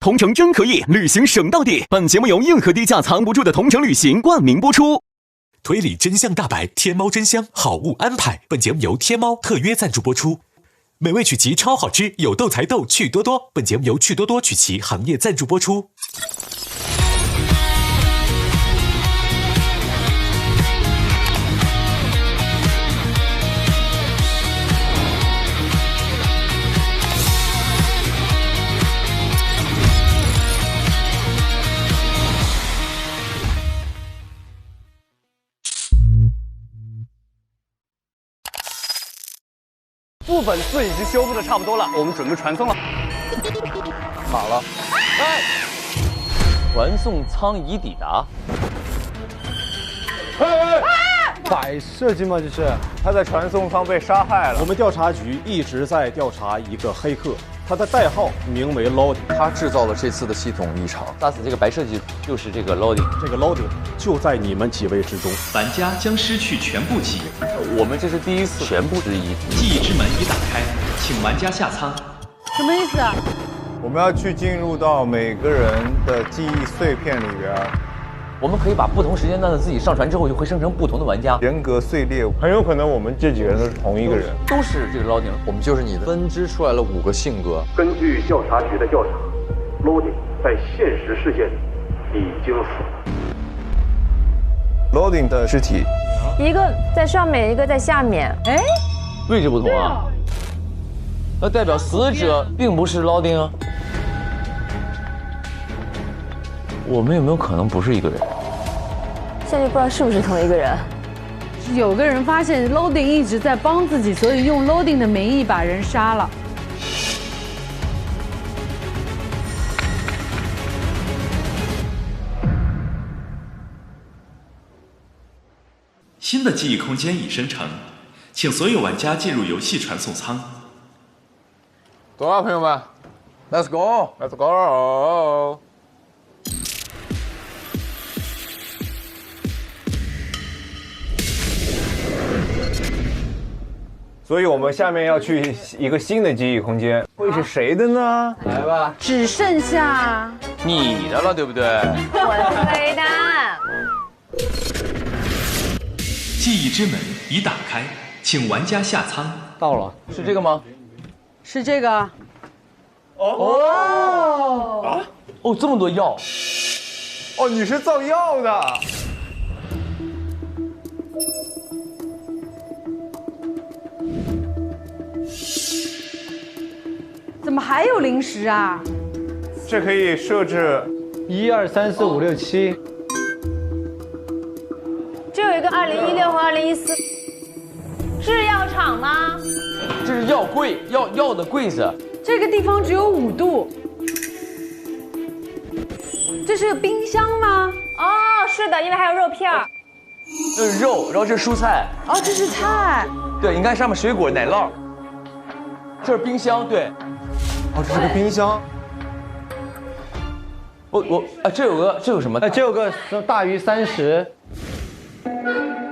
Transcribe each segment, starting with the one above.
同城真可以，旅行省到底。本节目由硬核低价藏不住的同城旅行冠名播出。推理真相大白，天猫真香，好物安排。本节目由天猫特约赞助播出。美味曲奇超好吃，有豆才豆，趣多多。本节目由趣多多曲奇行业赞助播出。副本4已经修复的差不多了，我们准备传送了。卡了，哎，传送舱已抵达。摆设计吗？这是他在传送舱被杀害了。我们调查局一直在调查一个黑客，他的代号名为 Loading， 他制造了这次的系统异常。杀死这个白设计就是这个 Loading， 这个 Loading 就在你们几位之中。玩家将失去全部记忆。我们这是第一次全部之一。记忆之门已打开，请玩家下舱。什么意思啊？我们要去进入到每个人的记忆碎片里边。我们可以把不同时间段的自己上传之后，就会生成不同的玩家。人格碎裂，很有可能我们这几个人都是同一个人，都是这个 Loading， 我们就是你的。分支出来了5个性格。根据调查局的调查 ，Loading 在现实世界里已经死了。Loading 的尸体，一个在上面，一个在下面。哎，位置不同啊，那代表死者并不是 Loading 啊。我们有没有可能不是一个人？现在就不知道是不是同一个人。有个人发现 Loading 一直在帮自己，所以用 Loading 的名义把人杀了。新的记忆空间已生成，请所有玩家进入游戏传送舱。走了，朋友们 ，Let's go，Let's go。所以我们下面要去一个新的记忆空间，会是谁的呢？来吧，只剩下你的了，对不对？我推的。记忆之门已打开，请玩家下舱。到了，是这个吗？是这个。哦，这么多药。哦，你是造药的。怎么还有零食啊？这可以设置1、2、3、4、5、6、7。这有一个2016和2014。制药厂吗？这是药柜，药的柜子。这个地方只有5度。这是个冰箱吗？哦，是的，因为还有肉片儿。这是肉，然后这是蔬菜。哦，这是菜。对，你看上面水果、奶酪。这是冰箱，对。哦，这是个冰箱。这有什么？这有个大于30。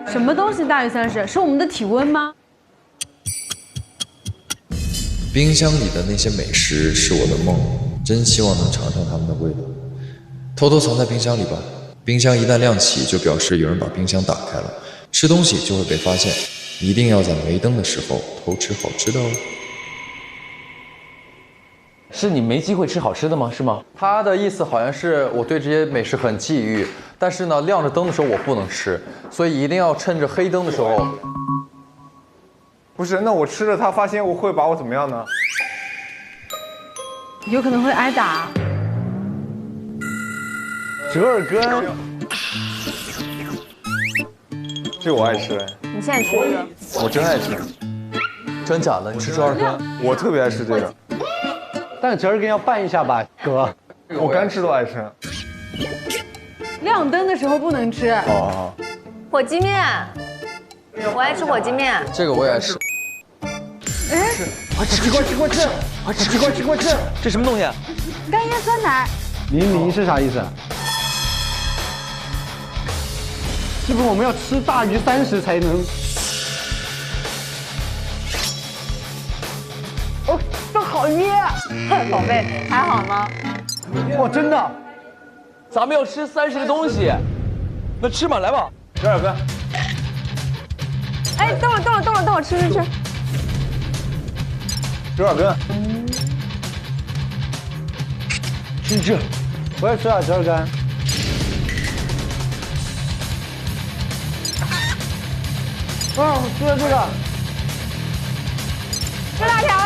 什么东西大于30？是我们的体温吗？冰箱里的那些美食是我的梦，真希望能尝尝它们的味道。偷偷藏在冰箱里吧，冰箱一旦亮起，就表示有人把冰箱打开了，吃东西就会被发现。一定要在没灯的时候偷吃好吃的哦。是你没机会吃好吃的吗？是吗？他的意思好像是我对这些美食很觊觎，但是呢，亮着灯的时候我不能吃，所以一定要趁着黑灯的时候。不是，那我吃了，他发现我会把我怎么样呢？有可能会挨打。折耳根，这我爱吃。你现在吃这个？我真爱吃。真假的？你吃折耳根？我特别爱吃这个。但折耳根要拌一下吧，哥。我干吃都爱吃。亮灯的时候不能吃。哦。火鸡面，我爱吃火鸡面。这个我也爱吃。哎，吃过吃。这什么东西？干叶酸奶。00是啥意思？是不是我们要吃大于30才能？哦，都好噎。宝贝，还好吗？哇，真的？咱们要吃30个东西，那吃嘛，来吧，12根。哎，等会儿，吃。12根。吃。我也吃啊，12根。吃了这个。吃辣条了。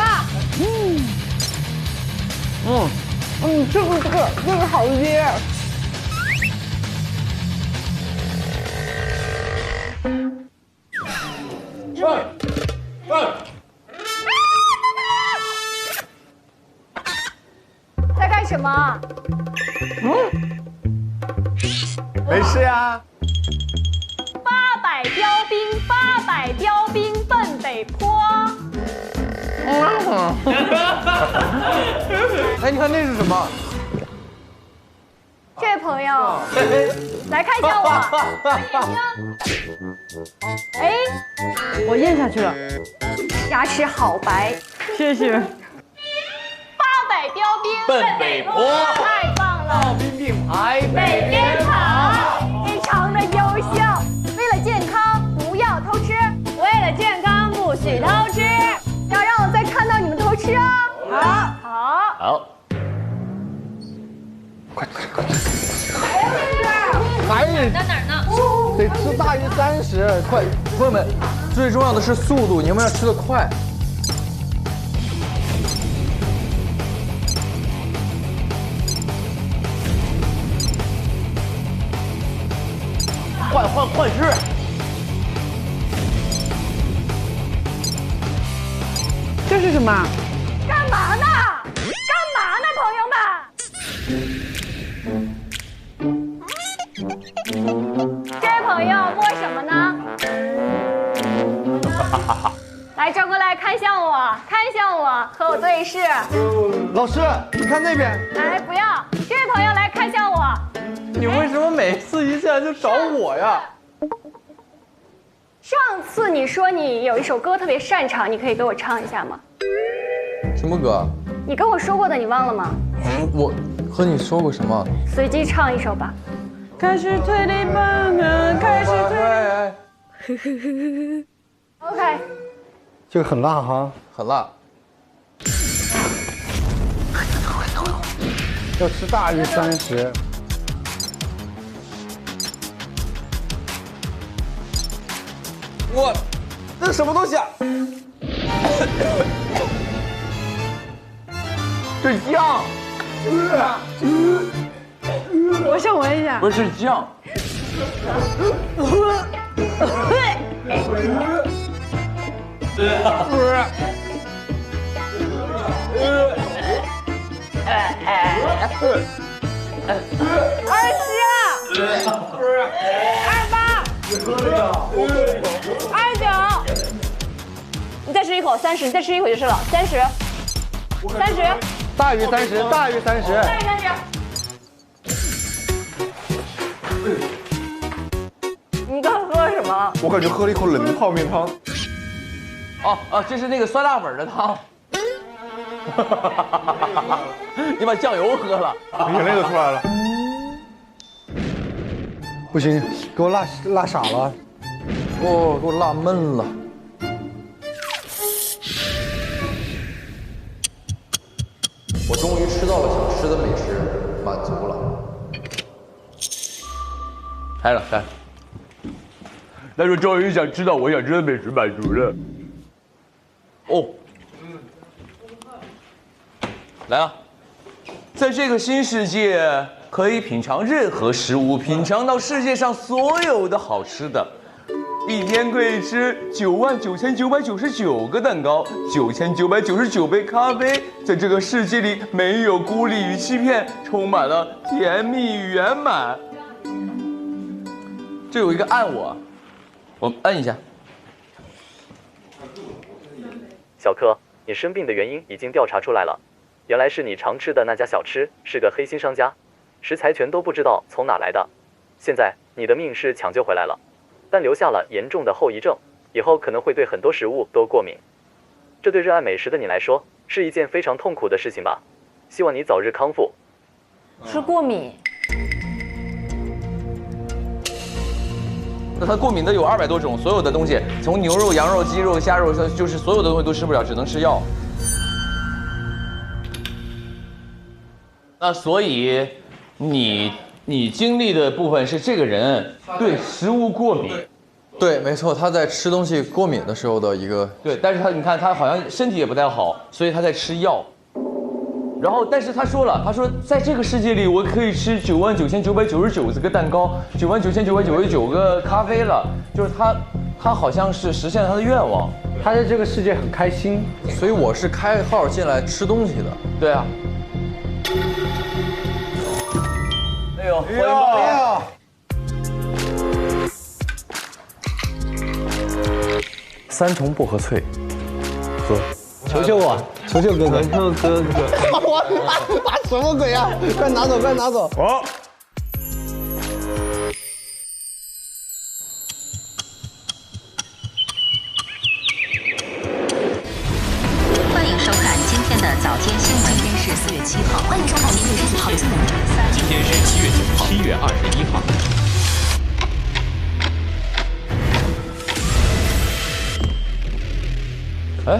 这个好噎。在干什么？没事呀。 800标兵奔北坡。哎，你看那是什么？这位朋友，来看一下我，哎，我咽下去了，牙齿好白。谢谢。800标兵奔北坡，太棒了！炮兵并排北边跑，非常的优秀。为了健康，不要偷吃；为了健康，不许偷吃。要让我再看到你们偷吃哦。好。好。 还是在哪儿呢？得吃大于30，快！朋友们，最重要的是速度，你们要吃得快。换吃。这是什么？干嘛呢？朋友们？这位朋友摸什么呢？来，赵哥来看向我，和我对视。老师，你看那边。哎，不要！这位朋友来看向我。你为什么每次一下就找我呀？上次你说你有一首歌特别擅长，你可以给我唱一下吗？什么歌？你跟我说过的，你忘了吗？我和你说过什么？随机唱一首吧。开始推理吧，开始推。OK。这个很辣哈，很辣。要吃大于30。我，这是什么东西啊？这是酱。我想闻一下。不是酱。28，29，你再吃一口，30，你再吃一口就是了，30，大于30，大于30。你刚喝什么？我感觉喝了一口冷的泡面汤。哦，这是那个酸辣粉的汤。你把酱油喝了，眼泪都出来了。不行，给我辣傻了。哦，给我辣闷了。我终于吃到了想吃的美食，满足了。开了。他说终于想吃到我想吃的美食，满足了。哦，来了，在这个新世界，可以品尝任何食物，品尝到世界上所有的好吃的。一天可以吃99999个蛋糕，9999杯咖啡。在这个世界里，没有孤立与欺骗，充满了甜蜜与圆满。这有一个按我们按一下。小柯，你生病的原因已经调查出来了，原来是你常吃的那家小吃是个黑心商家，食材全都不知道从哪来的。现在你的命是抢救回来了，但留下了严重的后遗症，以后可能会对很多食物都过敏。这对热爱美食的你来说是一件非常痛苦的事情吧？希望你早日康复。是过敏。那他过敏的有200多种，所有的东西，从牛肉、羊肉、鸡肉、虾肉，就是所有的东西都吃不了，只能吃药。那所以你经历的部分是这个人对食物过敏。对，没错，他在吃东西过敏的时候的一个对，但是你看他好像身体也不太好，所以他在吃药。然后，但是他说了，他说在这个世界里，我可以吃99999个蛋糕，99999个咖啡了，就是他好像是实现了他的愿望，他在这个世界很开心，所以我是开号进来吃东西的。对啊。哎呦，欢迎光临。3重薄荷脆，喝。求求我，求求哥哥，求求哥哥。我什么鬼啊！快拿走，快拿走！哦。欢迎收看今天的早间新闻。今天是4月7号。欢迎收看7月9号的新闻。今天是7月9号，7月21号。哎。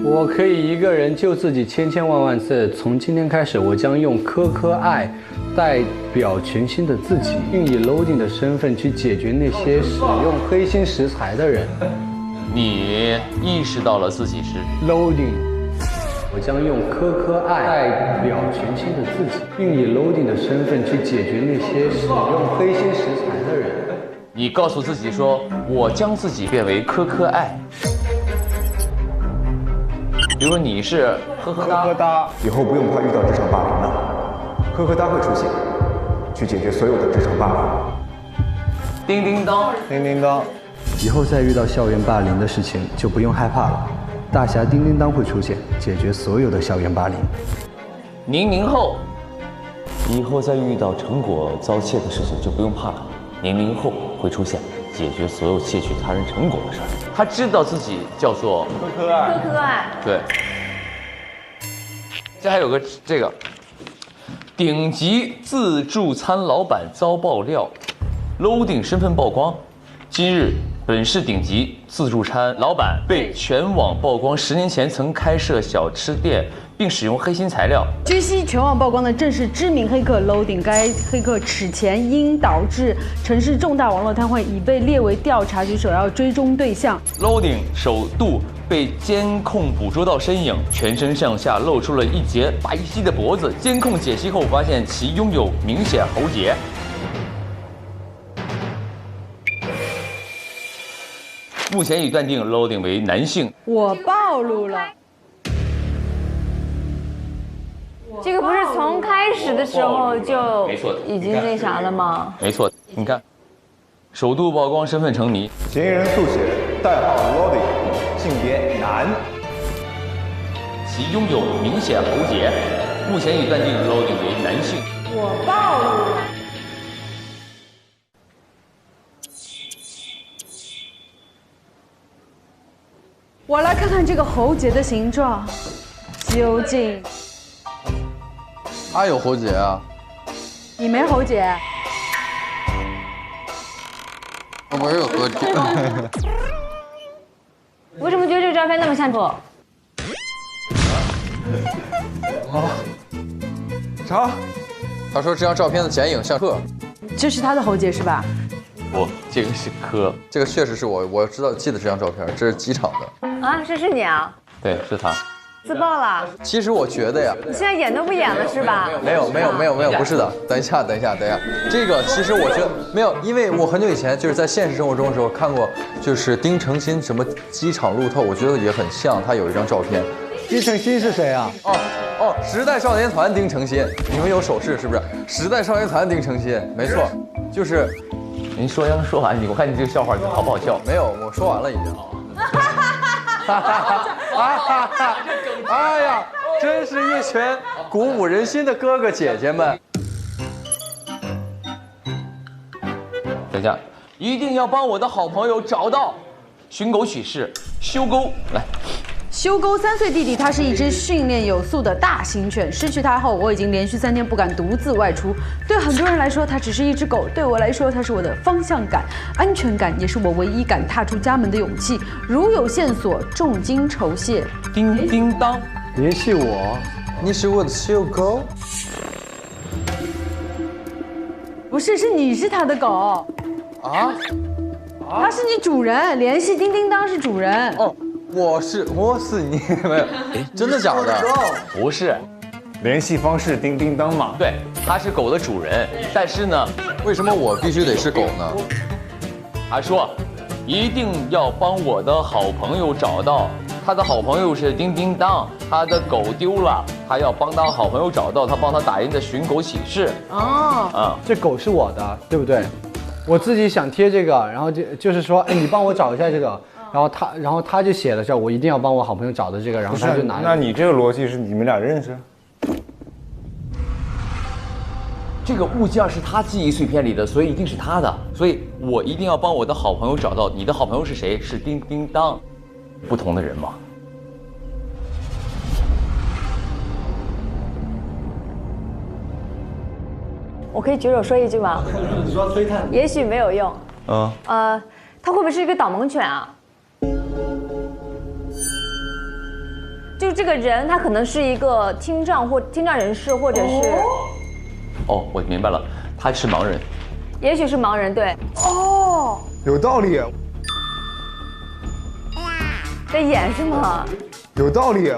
我可以一个人救自己千千万万次。从今天开始，我将用颗颗爱代表全新的自己，并以 Loading 的身份去解决那些使用黑心食材的人。你意识到了自己是 Loading。我将用颗颗爱代表全新的自己，并以 Loading 的身份去解决那些使用黑心食材的人。你告诉自己说，我将自己变为颗颗爱。比如说你是呵呵哒，以后不用怕遇到职场霸凌了，呵呵哒会出现，去解决所有的职场霸凌。叮叮当，叮叮当，以后再遇到校园霸凌的事情就不用害怕了，大侠叮叮当会出现，解决所有的校园霸凌。00后，以后再遇到成果遭窃的事情就不用怕了，00后会出现，解决所有窃取他人成果的事儿。他知道自己叫做科科爱，科科爱。对。这还有个这个，顶级自助餐老板遭爆料 ，Loading 身份曝光。今日，本市顶级自助餐老板被全网曝光，10年前曾开设小吃店，并使用黑心材料。据悉，全网曝光的正是知名黑客 Loading。该黑客此前因导致城市重大网络瘫痪，已被列为调查局首要追踪对象。Loading 首度被监控捕捉到身影，全身上下露出了一截白皙的脖子。监控解析后发现其拥有明显喉结。目前已断定 Loading 为男性。我暴露了。这个不是从开始的时候就没错已经那啥了吗？没错，你看，首度曝光，身份成谜。嫌疑人速写，代号 Loading， 性别男，其拥有明显喉结，目前已断定 Loading 为男性。我暴露了。我来看看这个喉结的形状，究竟。他有喉结啊？你没喉结？我有喉结。为什么觉得这个照片那么像我？啥？他说这张照片的剪影像克。这是他的喉结是吧？不，这个是科。这个确实是我记得这张照片，这是机场的。啊，是你啊？对，是他。自爆了。其实我觉得呀，你现在演都不演了是吧？没有，不是的。等一下，这个其实我觉得没有，因为我很久以前就是在现实生活中的时候看过，就是丁程鑫什么机场路透，我觉得也很像，他有一张照片。丁程鑫是谁啊？哦，时代少年团丁程鑫，你们有手势是不是？时代少年团丁程鑫，没错，就是。您说完，我看你这个笑话好不好笑？没有，我说完了已经。哎呀，真是一群鼓舞人心的哥哥姐姐们！等一下，一定要帮我的好朋友找到寻狗启事，修沟来。修沟3岁弟弟，它是一只训练有素的大型犬。失去它后，我已经连续3天不敢独自外出。对很多人来说，它只是一只狗；对我来说，它是我的方向感、安全感，也是我唯一敢踏出家门的勇气。如有线索，重金酬谢。叮叮当，联系我。你是我的修狗？不是，是你是它的狗。啊？它是你主人，联系叮叮当是主人。哦。我是你，没有，真的假的？不是，联系方式叮叮当嘛。对，他是狗的主人，但是呢，为什么我必须得是狗呢？他说，一定要帮我的好朋友找到，他的好朋友是叮叮当，他的狗丢了，他要帮他好朋友找到，他帮他打印的寻狗启事。哦，这狗是我的，对不对？我自己想贴这个，然后就是说，哎，你帮我找一下这个。然后他就写了这，我一定要帮我好朋友找的这个，然后他就拿。那你这个逻辑是你们俩认识？这个物件是他记忆碎片里的，所以一定是他的，所以我一定要帮我的好朋友找到。你的好朋友是谁？是叮叮当，不同的人嘛。我可以举手说一句吗？你说推探，也许没有用。它会不会是一个导盲犬啊？就这个人，他可能是一个听障人士，或者是……哦，我明白了，他是盲人。也许是盲人，对。哦，有道理。在演是吗？有道理，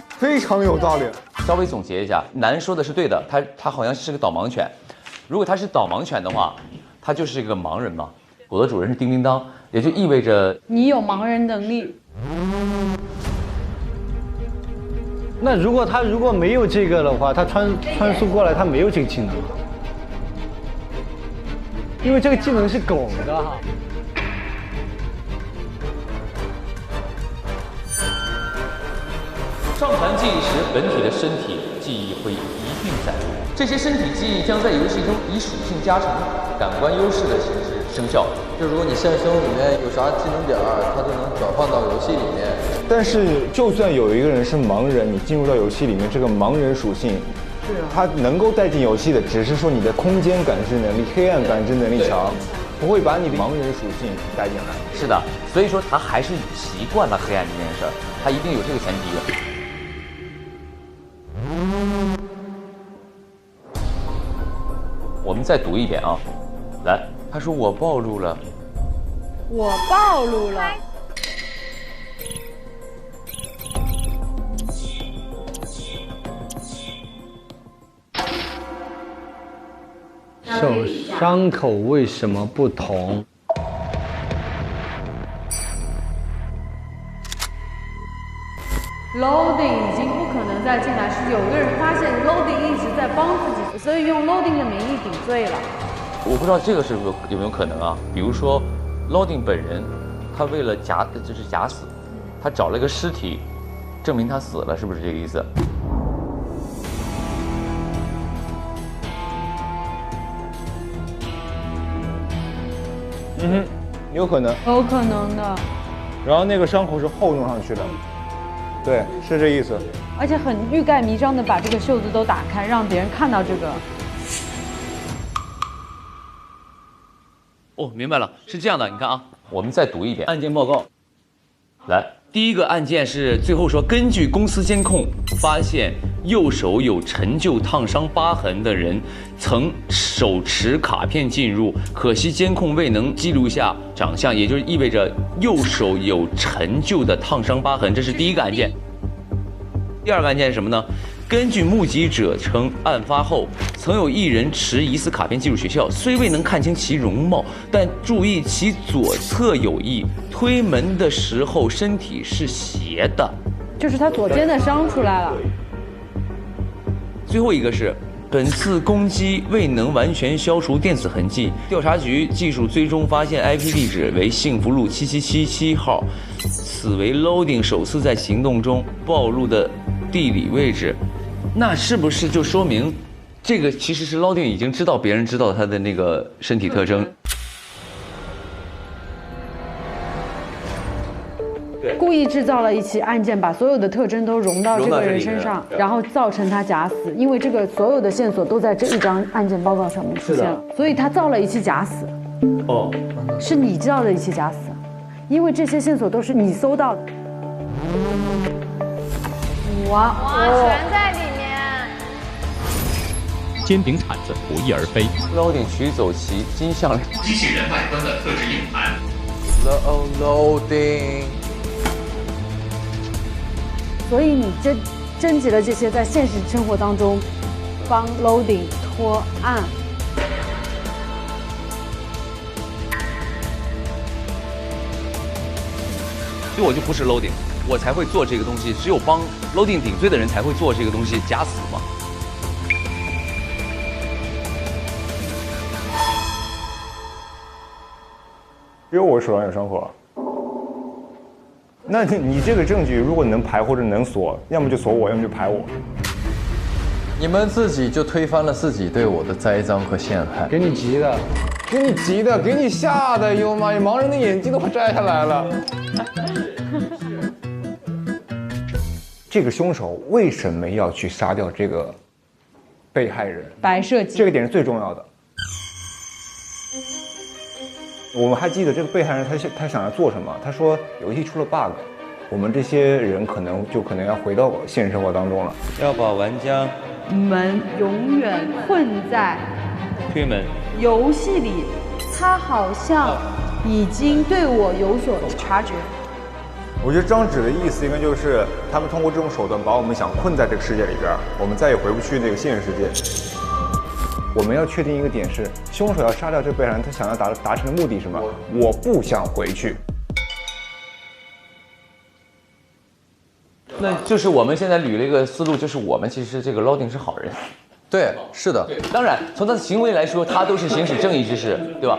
非常有道理。稍微总结一下，南说的是对的，他好像是个导盲犬。如果他是导盲犬的话，他就是一个盲人嘛。狗的主人是叮叮当，也就意味着你有盲人能力。那如果没有这个的话，他穿梭过来，他没有这个技能，因为这个技能是狗的哈。上传记忆时，本体的身体记忆会一并载入，这些身体记忆将在游戏中以属性加成、感官优势的形式生效。就如果你现实生活里面有啥技能点它就能转换到游戏里面。但是就算有一个人是盲人，你进入到游戏里面，这个盲人属性，他能够带进游戏的，只是说你的空间感知能力、黑暗感知能力强，不会把你的盲人属性带进来。是的，所以说他还是习惯了黑暗这件事儿，他一定有这个前提的。我们再读一遍啊，来，他说我暴露了，我暴露了。手伤口为什么不同？Loading 已经不可能再进来，是有个人发现 Loading 一直在帮自己，所以用 Loading 的名义顶罪了。我不知道这个是有没有可能啊？比如说 Loading 本人，他为了假死，他找了一个尸体，证明他死了，是不是这个意思？嗯哼，有可能，有可能的。然后那个伤口是后弄上去的，对，是这意思。而且很欲盖弥彰的把这个袖子都打开，让别人看到这个。哦，明白了，是这样的，你看啊，我们再读一遍案件报告。来，第一个案件是最后说，根据公司监控发现右手有陈旧烫伤疤痕的人曾手持卡片进入，可惜监控未能记录下长相，也就意味着右手有陈旧的烫伤疤痕，这是第一个案件。第二个案件是什么呢？根据目击者称，案发后曾有一人持疑似卡片进入学校，虽未能看清其容貌，但注意其左侧有异，推门的时候身体是斜的，就是他左肩的伤出来了。最后一个是本次攻击未能完全消除电子痕迹，调查局技术最终发现 IP 地址为幸福路7777号，此为 Loading 首次在行动中暴露的地理位置。那是不是就说明这个其实是 Loading 已经知道别人知道他的那个身体特征？意制造了一起案件，把所有的特征都融到这个人身上，然后造成他假死。因为这个所有的线索都在这一张案件报告上面出现了，所以他造了一起假死。哦，是你造的一起假死，因为这些线索都是你搜到的。哇，全在里面。煎饼铲子不翼而飞。loading 取走其金项链。机器人外观的特制硬盘。loading。所以你征集了这些在现实生活当中帮 loading 脱案。所以我就不是 loading， 我才会做这个东西。只有帮 loading 顶罪的人才会做这个东西，假死嘛。因为我手上有伤口。那你这个证据如果能排或者能锁，要么就锁我，要么就排我。你们自己就推翻了自己对我的栽赃和陷害。给你急的，给你急的，给你吓的，有吗？盲人的眼睛都快摘下来了。这个凶手为什么要去杀掉这个被害人？白设计，这个点是最重要的。我们还记得这个被害人他想要做什么？他说游戏出了 bug， 我们这些人可能要回到现实生活当中了，要把玩家们永远困在推门游戏里。他好像已经对我有所察觉。我觉得张芷的意思应该就是他们通过这种手段把我们想困在这个世界里边，我们再也回不去那个现实世界。我们要确定一个点是，凶手要杀掉这个被害人，他想要达成的目的是什么？我不想回去。那就是我们现在捋了一个思路，就是我们其实这个 loading 是好人。对，是的。当然，从他的行为来说，他都是行使正义之事，对吧？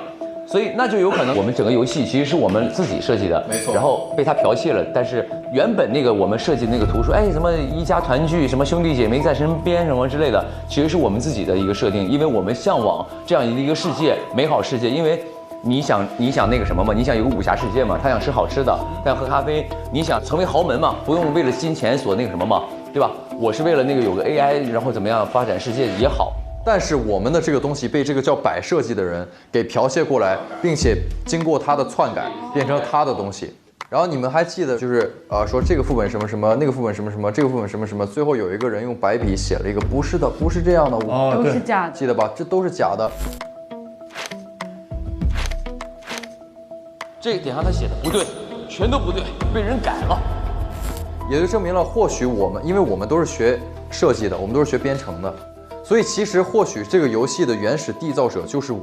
所以那就有可能我们整个游戏其实是我们自己设计的，没错。然后被他剽窃了，但是原本那个我们设计的那个图说，哎，什么一家团聚，什么兄弟姐妹在身边，什么之类的，其实是我们自己的一个设定，因为我们向往这样一个世界，美好世界。因为你想那个什么嘛，你想有个武侠世界嘛，他想吃好吃的，他想喝咖啡，你想成为豪门嘛，不用为了金钱所那个什么嘛，对吧？我是为了那个有个 AI， 然后怎么样发展世界也好。但是我们的这个东西被这个叫摆设计的人给剽窃过来，并且经过他的篡改变成他的东西。然后你们还记得就是说这个副本什么什么，那个副本什么什么，这个副本什么什么，最后有一个人用白笔写了一个不是的，不是这样的，都是假的，记得吧？这都是假的。这个点上他写的不对，全都不对，被人改了。也就证明了，或许我们，因为我们都是学设计的，我们都是学编程的。所以其实或许这个游戏的原始缔造者就是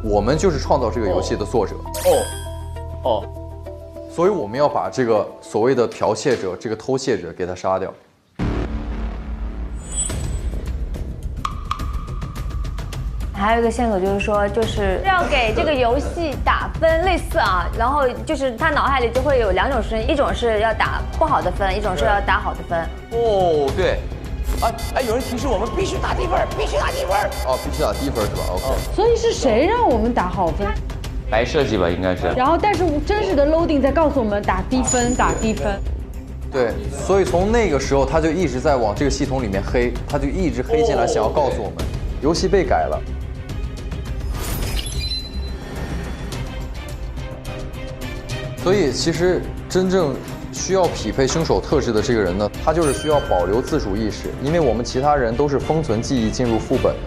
我们就是创造这个游戏的作者。所以我们要把这个所谓的剽窃者、这个偷窃者给他杀掉。还有一个线索就是说，就是要给这个游戏打分，类似啊，然后就是他脑海里就会有两种声音，一种是要打不好的分，一种是要打好的分。哦，对。哎，有人提示我们必须打低分，必须打低分。哦，必须打低分是吧 ？OK。所以是谁让我们打好分？白设计吧，应该是。然后，但是真实的 loading 在告诉我们打低分，打低分。对，所以从那个时候他就一直在往这个系统里面黑，他就一直黑进来，想要告诉我们，游戏被改了。所以其实真正需要匹配凶手特质的这个人呢，他就是需要保留自主意识，因为我们其他人都是封存记忆进入副本的。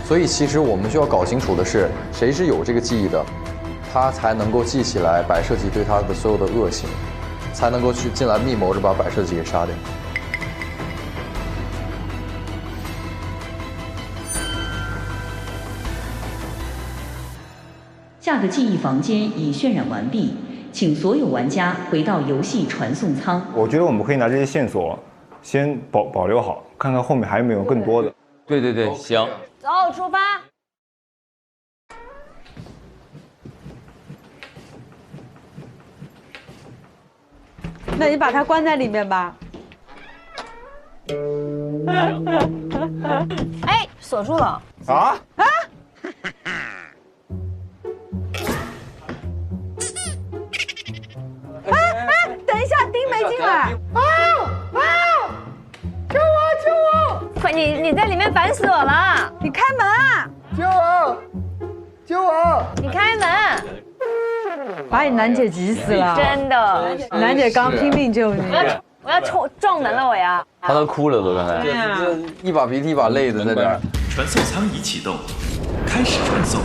所以其实我们需要搞清楚的是，谁是有这个记忆的，他才能够记起来摆设计对他的所有的恶行，才能够去进来密谋着把摆设计给杀掉。下个记忆房间已渲染完毕，请所有玩家回到游戏传送舱。我觉得我们可以拿这些线索先保留好，看看后面还有没有更多的。对对对，行。走，出发。那你把它关在里面吧。哎，锁住了。啊？等一下，丁没进来。救我！救我！快，你在里面反锁了，你开门啊！救我！救我！你开门。把你楠姐急死了，真的。楠姐刚拼命救你。我要撞门了，我要。他都哭了都，刚才。这一把鼻涕一把泪的在这儿。传送舱已启动，开始传送。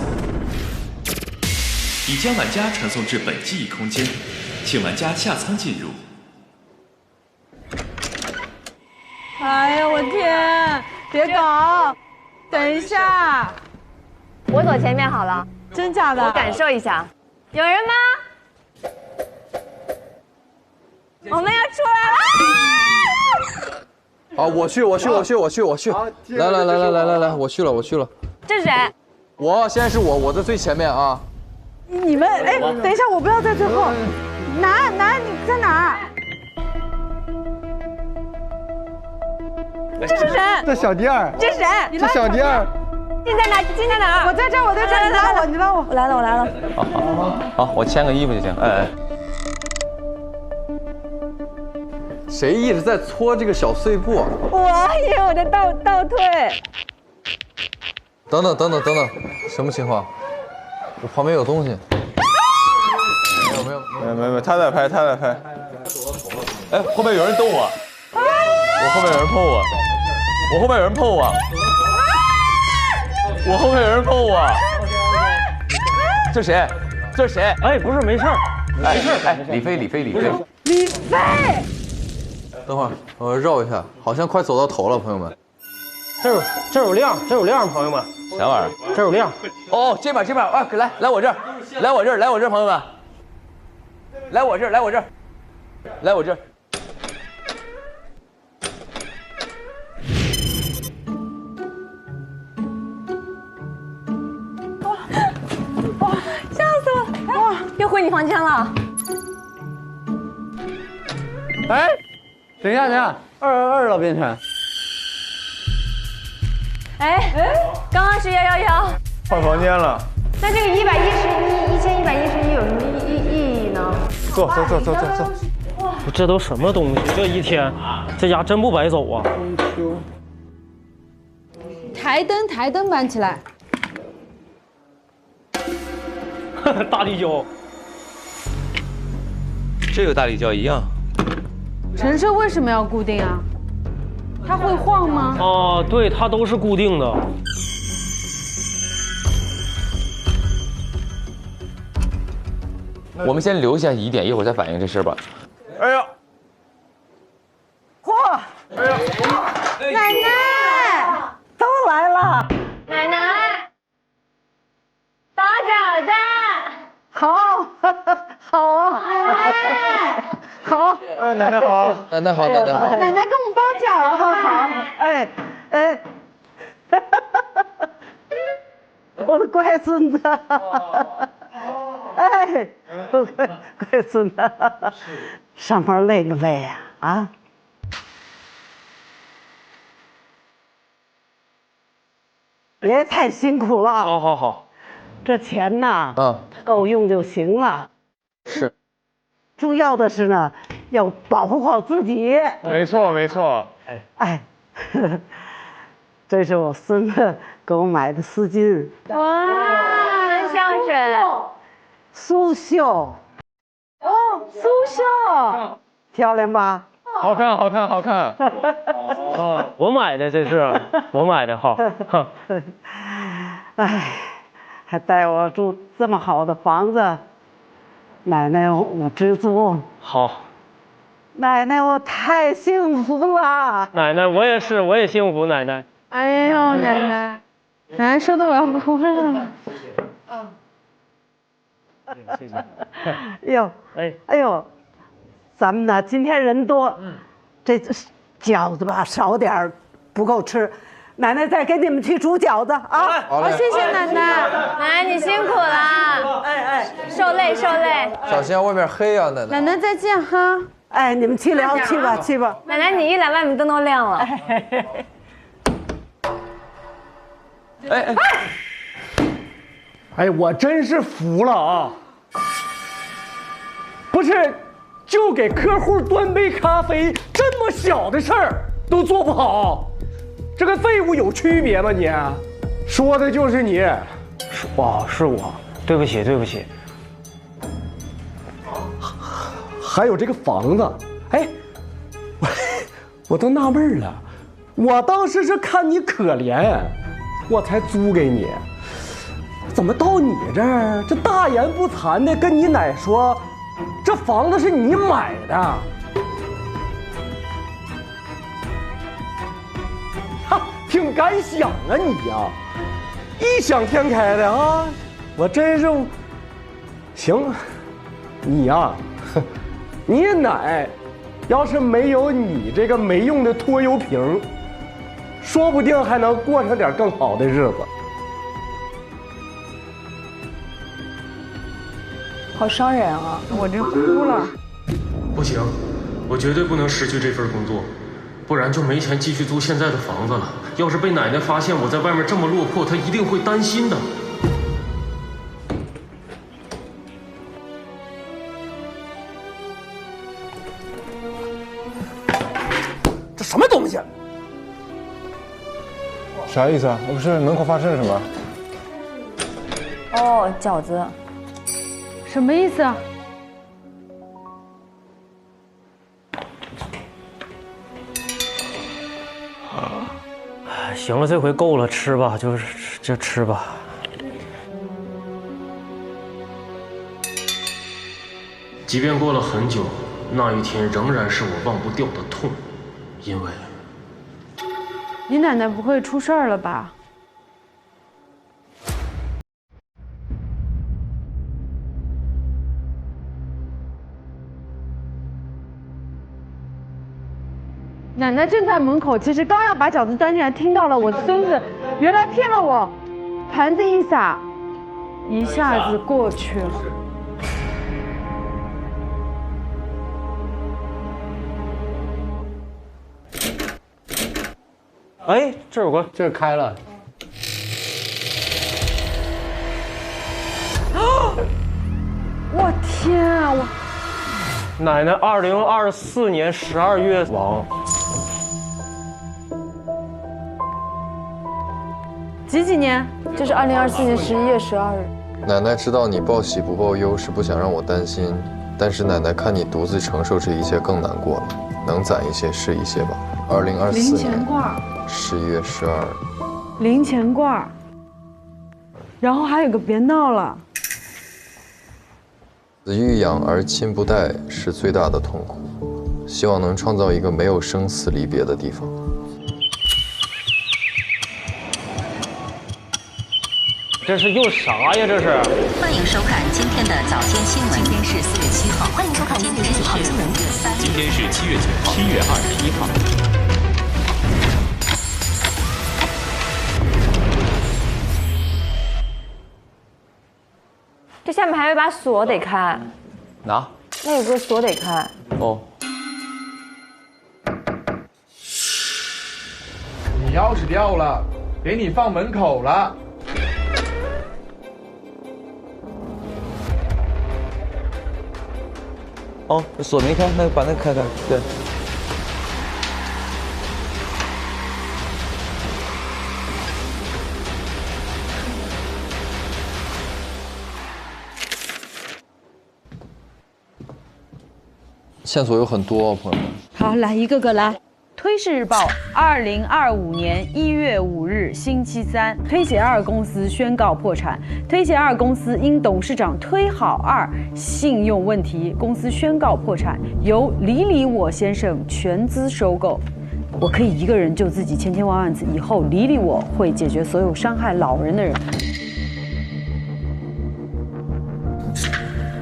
已将玩家传送至本记忆空间，请玩家下舱进入。哎呀，我天！别搞！等一下，我走前面好了。真假的？我感受一下，有人吗？我们要出来了！好，我去。来，我去了。这是谁？现在是我在最前面啊。你们哎，等一下，我不要在最后。楠，你在哪儿？这是谁？这小弟儿。这是谁？这小弟儿。进在哪儿？我在这儿，你拉我。我来了。好，我牵个衣服就行。哎。谁一直在搓这个小碎步啊？因为我在倒退。等等，什么情况？我旁边有东西。没有，他在拍。哎，后面有人动我，我后面有人碰我，我后面有人碰我，我后面有人碰我。这谁？哎，不是，没事儿，没事儿。哎，李飞。等会儿，我绕一下，好像快走到头了，朋友们。这有亮，朋友们。啥玩意儿？这有亮。哦，这边啊，来我这儿，朋友们，来我这儿。哇，吓死我了！哇，又回你房间了。哎，等一下，222了变成。哎，刚刚是111，换房间了。那这个1111有什么意义呢？坐。这都什么东西？这一天，这家真不白走啊！台灯搬起来。大立交。这个大立交一样。陈设为什么要固定啊？它会晃吗？哦，对，它都是固定的。我们先留下疑点，一会儿再反映这事吧。哎呀！嚯！哎呀！奶奶都来了。奶奶，包饺子。好，好啊！好。奶奶好。奶奶好。奶奶给我们包饺子，好。哎，我的乖孙子。哎，乖孙子，上班累不累呀？啊？别太辛苦了。好。这钱呐，够用就行了。是。重要的是呢，要保护好自己。没错。哎，这是我孙子给我买的丝巾。哇，香水。苏绣。哦，苏绣。漂亮吧？好看。我买的，这是我买的，好。哎，还带我住这么好的房子，奶奶我知足。好。奶奶我太幸福了。奶奶我也是，我也幸福，奶奶。哎呦，奶奶说的我要哭了。谢谢。哎呦，咱们呢今天人多，这饺子吧少点儿，不够吃。奶奶再给你们去煮饺子啊！好嘞，谢谢奶奶。奶奶你辛苦了。受累。小心外面黑啊，奶奶。奶奶再见哈。哎，你们去聊去吧，去吧。奶奶，你一来外面灯都亮了。哎，我真是服了啊！不是，就给客户端杯咖啡这么小的事儿都做不好，这跟废物有区别吗你？说的就是你。是我，对不起对不起。还有这个房子，哎，我都纳闷了，我当时是看你可怜，我才租给你，怎么到你这儿这大言不惭的跟你奶说，这房子是你买的？哈，挺敢想啊你呀，异想天开的啊，我真是行，你呀。你奶要是没有你这个没用的拖油瓶，说不定还能过上点更好的日子。好伤人啊！我这哭了。不行，我绝对不能失去这份工作，不然就没钱继续租现在的房子了。要是被奶奶发现我在外面这么落魄，她一定会担心的。这什么东西？啥意思啊？不是门口发生了什么？哦，饺子。什么意思啊？行了，这回够了，吃吧，就吃吧。即便过了很久，那一天仍然是我忘不掉的痛，因为你奶奶不会出事儿了吧？奶奶正在门口，其实刚要把饺子端进来，听到了我孙子原来骗了我，盘子一撒，一下子过去了。哎，这有个，这开了。我天啊！我奶奶2024年12月亡。几年？这是2024年11月12日。奶奶知道你报喜不报忧，是不想让我担心，但是奶奶看你独自承受这一切更难过了，能攒一些是一些吧。2024零年钱罐11月12日，零钱罐，然后还有个别闹了。子欲养而亲不待是最大的痛苦，希望能创造一个没有生死离别的地方。这是又啥呀？这是。欢迎收看今天的早间新闻。今天是4月7号。欢迎收看今天的好新闻。今天是7月9号，7月21号。这下面还有一把锁得开，拿。那有个锁得开。哦。你钥匙掉了，给你放门口了。哦，锁没开，那把那开开。对。线索有很多，朋友们。好，来一个个来。推事日报，2025年1月5日星期三，推协2公司宣告破产。推协2公司因董事长推好2信用问题，公司宣告破产，由李李我先生全资收购。我可以一个人救自己千千万万次，以后李李我会解决所有伤害老人的人。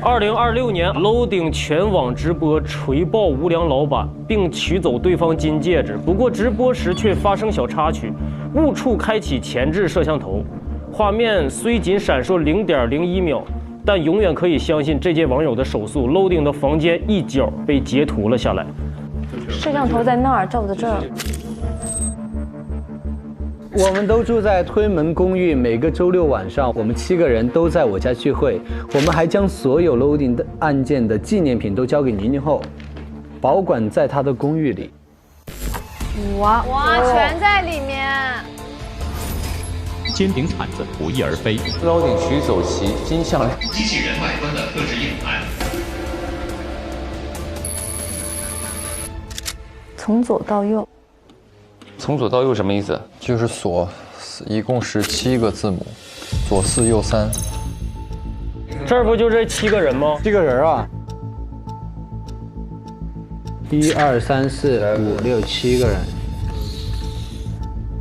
2026年，Loading 全网直播锤爆无良老板，并取走对方金戒指。不过直播时却发生小插曲，误触开启前置摄像头，画面虽仅闪烁0.01秒，但永远可以相信这届网友的手速 ，loading 的房间一角被截图了下来。摄像头在那儿，照的这儿。我们都住在推门公寓，每个周六晚上，我们7个人都在我家聚会。我们还将所有 loading 的案件的纪念品都交给宁宁后，保管在他的公寓里。哇，全在里面。煎饼铲子不翼而飞。loading 取走其金项链。机器人外观的特制硬盘。从左到右。从左到右什么意思？就是锁，一共是7个字母，左4右3。这儿不就这7个人吗？7个人啊！1、2、3、4、5、6、7个人。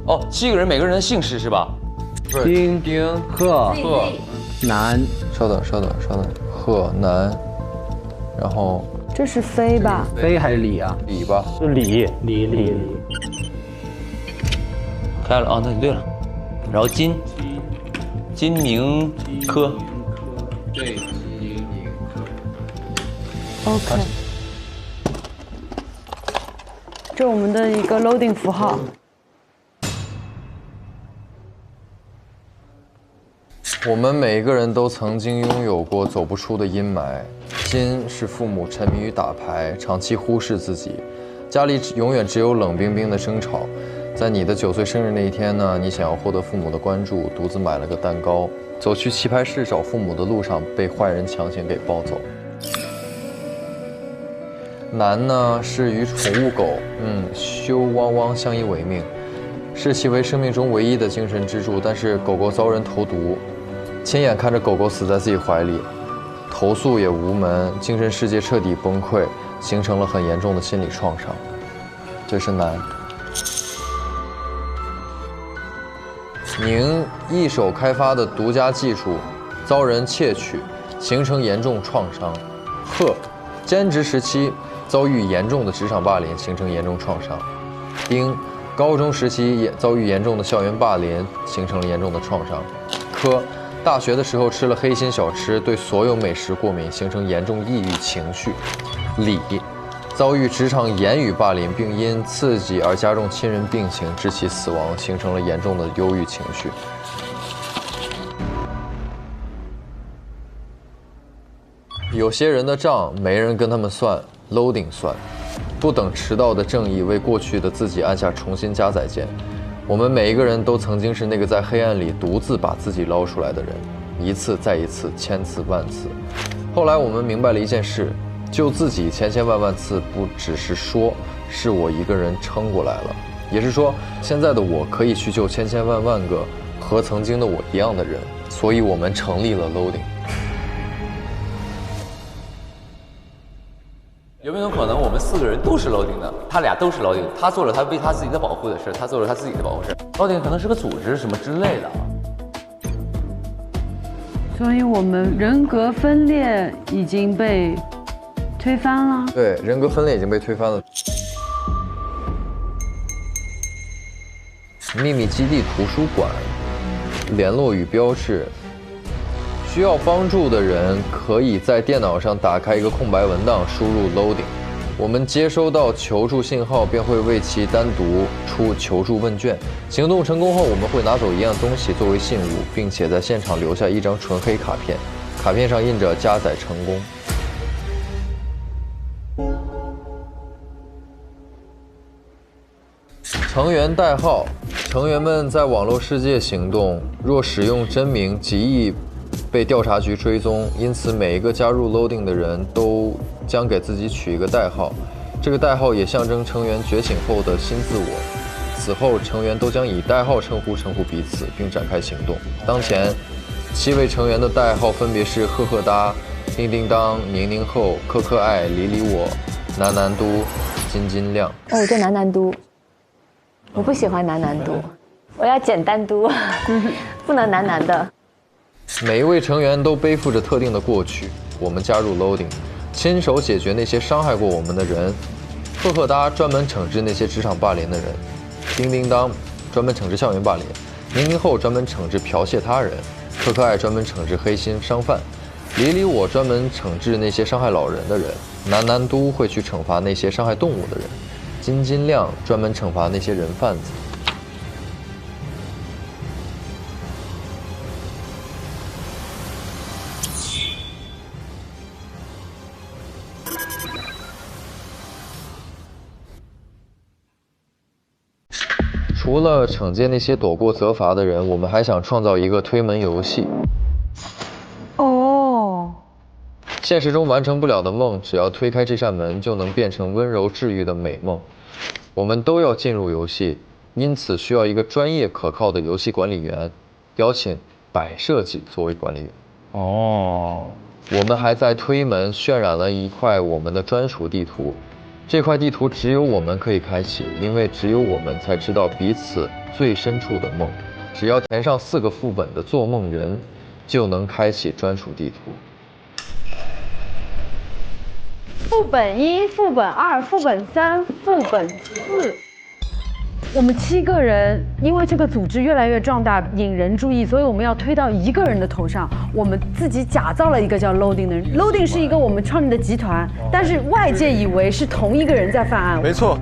哦，7个人，每个人的姓氏是吧？丁、贺、南。稍等，贺、南，然后这是飞吧？飞还是李啊？李吧？是李。开了啊，那就对了。然后金明科。对，金明科。 OK。这是我们的一个 loading 符号。我们每一个人都曾经拥有过走不出的阴霾。金是父母沉迷于打牌，长期忽视自己，家里永远只有冷冰冰的争吵。在你的9岁生日那一天呢，你想要获得父母的关注，独自买了个蛋糕，走去棋牌室找父母的路上被坏人强行给抱走。南呢是与宠物狗修汪汪相依为命，视其为生命中唯一的精神支柱，但是狗狗遭人投毒，亲眼看着狗狗死在自己怀里，投诉也无门，精神世界彻底崩溃，形成了很严重的心理创伤。这是南。宁一手开发的独家技术遭人窃取，形成严重创伤。贺兼职时期遭遇严重的职场霸凌，形成严重创伤。丁高中时期也遭遇严重的校园霸凌，形成了严重的创伤。科大学的时候吃了黑心小吃，对所有美食过敏，形成严重抑郁情绪。李遭遇职场言语霸凌，并因刺激而加重亲人病情，致其死亡，形成了严重的忧郁情绪。有些人的账没人跟他们算 ，loading 算，不等迟到的正义为过去的自己按下重新加载键。我们每一个人都曾经是那个在黑暗里独自把自己捞出来的人，一次再一次，千次万次。后来我们明白了一件事。救自己千千万万次，不只是说，是我一个人撑过来了。也是说，现在的我可以去救千千万万个和曾经的我一样的人，所以我们成立了 loading。有没有可能我们4个人都是 loading 的？他俩都是 loading， 他做了他为他自己的保护的事，他做了他自己的保护事。loading 可能是个组织什么之类的。所以我们人格分裂已经被推翻了。对，人格分裂已经被推翻了。秘密基地图书馆，联络与标志。需要帮助的人可以在电脑上打开一个空白文档，输入 loading。我们接收到求助信号，便会为其单独出求助问卷。行动成功后，我们会拿走一样东西作为信物，并且在现场留下一张纯黑卡片，卡片上印着加载成功。成员代号：成员们在网络世界行动，若使用真名，极易被调查局追踪，因此每一个加入 loading 的人都将给自己取一个代号，这个代号也象征成员觉醒后的新自我。此后，成员都将以代号称呼彼此，并展开行动。当前，7位成员的代号分别是赫赫哒、叮叮当、宁宁后、可可爱、理理我、南南都、金金亮。我叫南南都，我不喜欢南南都，我要简单都，不能南南的。每一位成员都背负着特定的过去，我们加入 loading， 亲手解决那些伤害过我们的人。赫赫哒专门惩治那些职场霸凌的人，叮叮当专门惩治校园霸凌，宁宁后专门惩治剽窃他人，可可爱专门惩治黑心商贩，李李我专门惩治那些伤害老人的人，南都会去惩罚那些伤害动物的人，金亮专门惩罚那些人贩子。除了惩戒那些躲过责罚的人，我们还想创造一个推门游戏。哦，现实中完成不了的梦，只要推开这扇门，就能变成温柔治愈的美梦。我们都要进入游戏，因此需要一个专业可靠的游戏管理员，邀请百设计作为管理员。哦，我们还在推门渲染了一块我们的专属地图。这块地图只有我们可以开启，因为只有我们才知道彼此最深处的梦。只要填上4个副本的做梦人，就能开启专属地图。副本1、副本2、副本3、副本4。我们7个人，因为这个组织越来越壮大，引人注意，所以我们要推到1个人的头上。我们自己假造了一个叫 Loading 的人 ，Loading 是一个我们创立的集团，但是外界以为是同一个人在犯案。没错。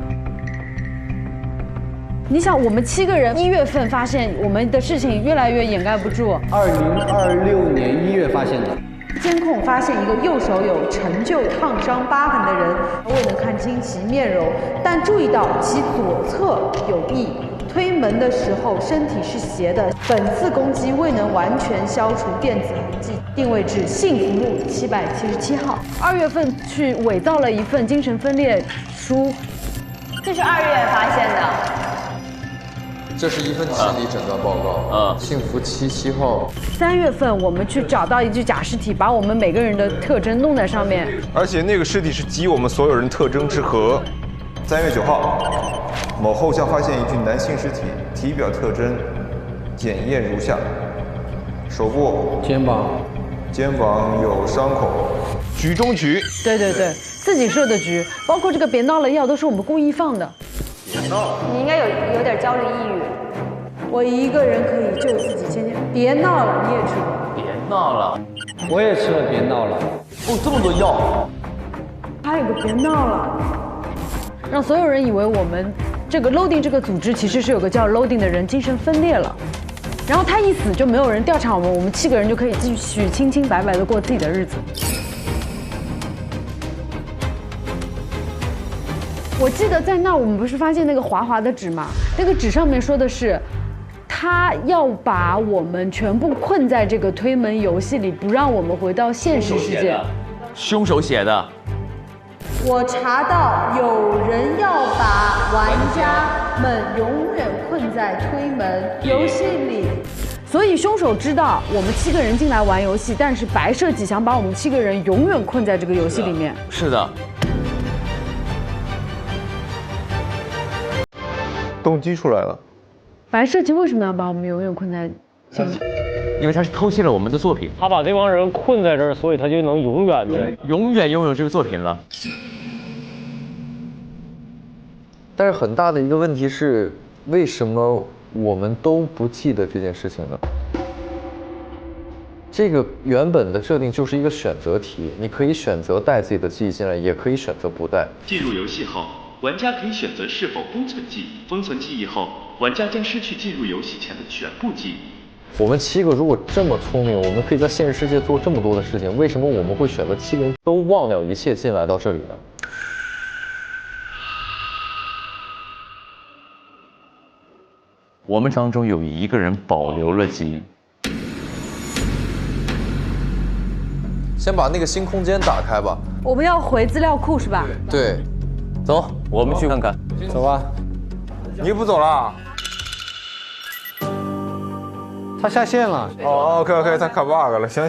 你想，我们7个人1月份发现我们的事情越来越掩盖不住。2026年1月发现的。监控发现一个右手有陈旧烫伤疤痕的人，未能看清其面容，但注意到其左侧有痱。推门的时候身体是斜的，本次攻击未能完全消除电子痕迹，定位至幸福路777号。2月份去伪造了一份精神分裂书，这是2月发现的。这是一份心理诊断报告。幸福77号。3月份我们去找到一具假尸体，把我们每个人的特征弄在上面，而且那个尸体是集我们所有人特征之和。3月9号，某后巷发现一具男性尸体，体表特征检验如下：手部、肩膀有伤口，局中局。对，自己设的局，包括这个别闹了药都是我们故意放的。你应该有点焦虑抑郁。我一个人可以救自己千千，别闹了，你也吃了。别闹了，我也吃了，别闹了。哦，这么多药。还有个别闹了，让所有人以为我们这个 Loading 这个组织其实是有个叫 Loading 的人精神分裂了，然后他一死就没有人调查我们，我们7个人就可以继续清清白白的过自己的日子。我记得在那我们不是发现那个滑滑的纸吗？那个纸上面说的是，他要把我们全部困在这个推门游戏里，不让我们回到现实世界。凶手写的。我查到有人要把玩家们永远困在推门游戏里，所以凶手知道我们7个人进来玩游戏，但是白设计想把我们7个人永远困在这个游戏里面。是的。动机出来了。白设计为什么要把我们永远困在这里？因为他是偷窃了我们的作品。他把这帮人困在这儿，所以他就能永远拥有这个作品了。但是很大的一个问题是，为什么我们都不记得这件事情呢？这个原本的设定就是一个选择题，你可以选择带自己的记忆进来，也可以选择不带。进入游戏后，玩家可以选择是否封存记忆。封存记忆后，玩家将失去进入游戏前的全部记忆。我们7个如果这么聪明，我们可以在现实世界做这么多的事情，为什么我们会选择7个人都忘了一切进来到这里呢？我们当中有1个人保留了记忆。先把那个新空间打开吧。我们要回资料库是吧？对。走，我们去看看。走吧。你不走了？他下线了。哦 ，OK， 他卡 bug 了。行。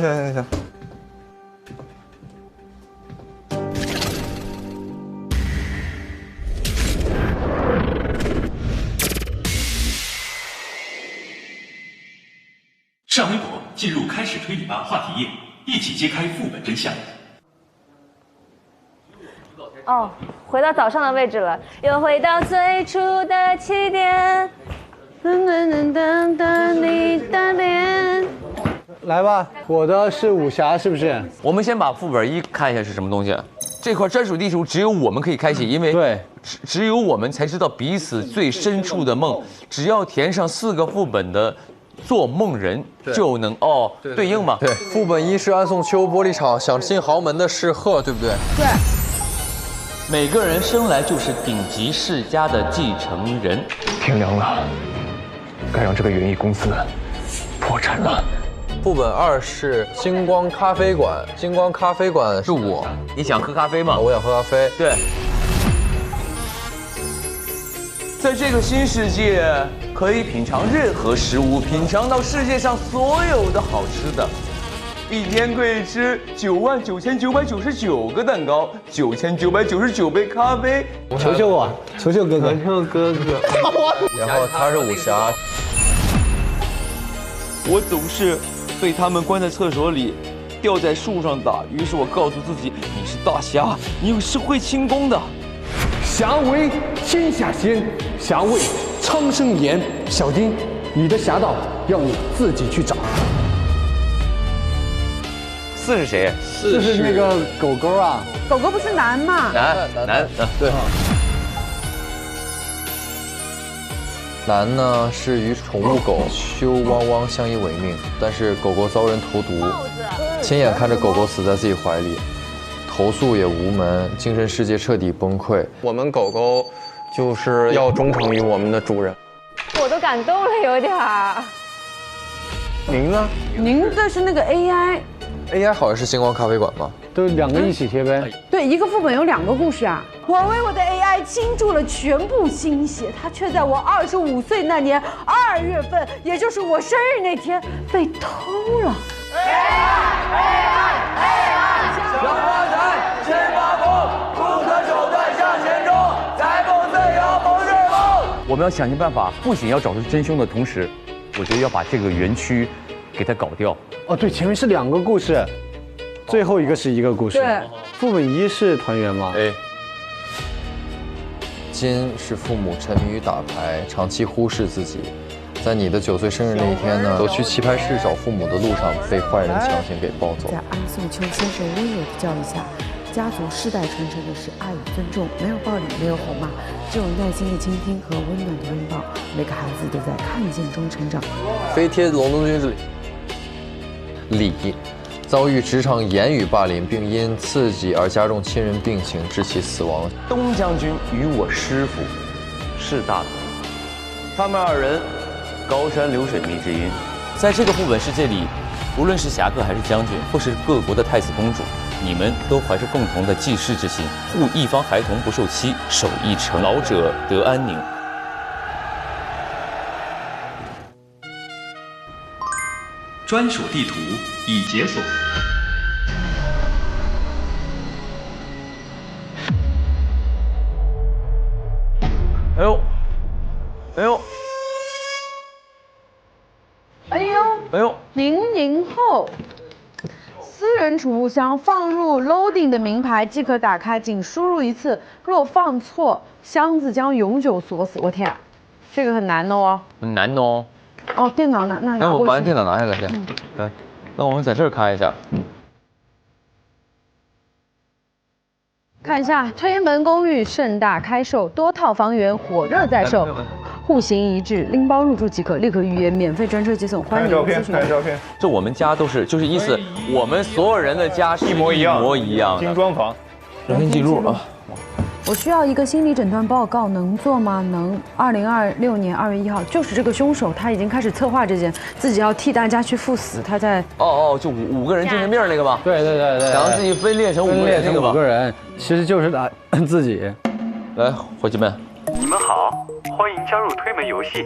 上微博，进入开始推理吧话题页，一起揭开副本真相。哦，回到早上的位置了，又回到最初的起点。你的脸。来吧，我的是武侠，是不是？我们先把副本1看一下是什么东西。这块专属地图只有我们可以开启，因为对，只有我们才知道彼此最深处的梦。只要填上4个副本的做梦人，就能对应嘛。对，副本1是安宋秋玻璃厂，想进豪门的是贺，对不对？对。每个人生来就是顶级世家的继承人。天凉了，该让这个园艺公司破产了。副本2是星光咖啡馆，星光咖啡馆是我。你想喝咖啡吗？我想喝咖啡。对。在这个新世界，可以品尝任何食物，品尝到世界上所有的好吃的。一天可以吃99999个蛋糕，9999杯咖啡。求求我，求求哥哥，求求哥哥。然后他是武侠。我总是被他们关在厕所里，吊在树上打。于是我告诉自己，你是大侠，你是会轻功的。侠为天下先，侠为苍生颜。小丁，你的侠道要你自己去找。 4是谁？4是那个狗狗啊，狗狗不是男吗？男，对。男呢是与宠物狗修汪汪相依为命，但是狗狗遭人投毒，亲眼看着狗狗死在自己怀里，投诉也无门，精神世界彻底崩溃。我们狗狗就是要忠诚于我们的主人。我都感动了，有点儿。您呢？您的是那个 AI。AI 好像是星光咖啡馆吗？都2个一起贴呗。对，一个副本有2个故事啊。我为我的 AI 倾注了全部心血，它却在我25岁那年2月份，也就是我生日那天被偷了。AI，想发财，先发疯，不可手段向前冲，财富自由不是梦。我们要想尽办法，不仅要找出真凶的同时，我觉得要把这个园区给它搞掉。哦，对，前面是2个故事，最后一个是1个故事。对，副本1是团圆吗？哎。金是父母沉迷于打牌，长期忽视自己，在你的9岁生日那一天呢，走去棋牌室找父母的路上，被坏人强行给抱走。在安宋秋先生温柔的教育下，家族世代传承的是爱与尊重，没有暴力，没有吼骂，只有耐心的倾听和温暖的拥抱。每个孩子都在看见中成长。飞贴龙东君之礼，遭遇职场言语霸凌，并因刺激而加重亲人病情，致其死亡。东将军与我师傅是大同，他们2人高山流水觅知音。在这个副本世界里，无论是侠客还是将军，或是各国的太子公主，你们都怀着共同的济世之心，护一方孩童不受欺，守一城老者得安宁。专属地图已解锁。哎呦，哎呦，哎呦，哎呦00后，私人储物箱放入 loading 的名牌即可打开，仅输入1次，若放错，箱子将永久锁死。我天，这个很难的哦。很难的哦。哦，电脑拿那。那我把电脑拿下来先。来，那我们在这儿开一下。看一下推门公寓盛大开售，多套房源火热在售，户型一致，拎包入住即可，立刻预约，免费专车接送，欢迎咨询。看照片。这我们家都是，就是意思，我们所有人的家是一模一样，精装房。聊天记录啊。我需要一个心理诊断报告，能做吗？能。2026年2月1号，就是这个凶手，他已经开始策划这件，自己要替大家去赴死。他在就5个人精神病那个吧？对，想让自己分裂成5个人那个吧？ 5个人，其实就是打自己。来，伙计们，你们好，欢迎加入推门游戏，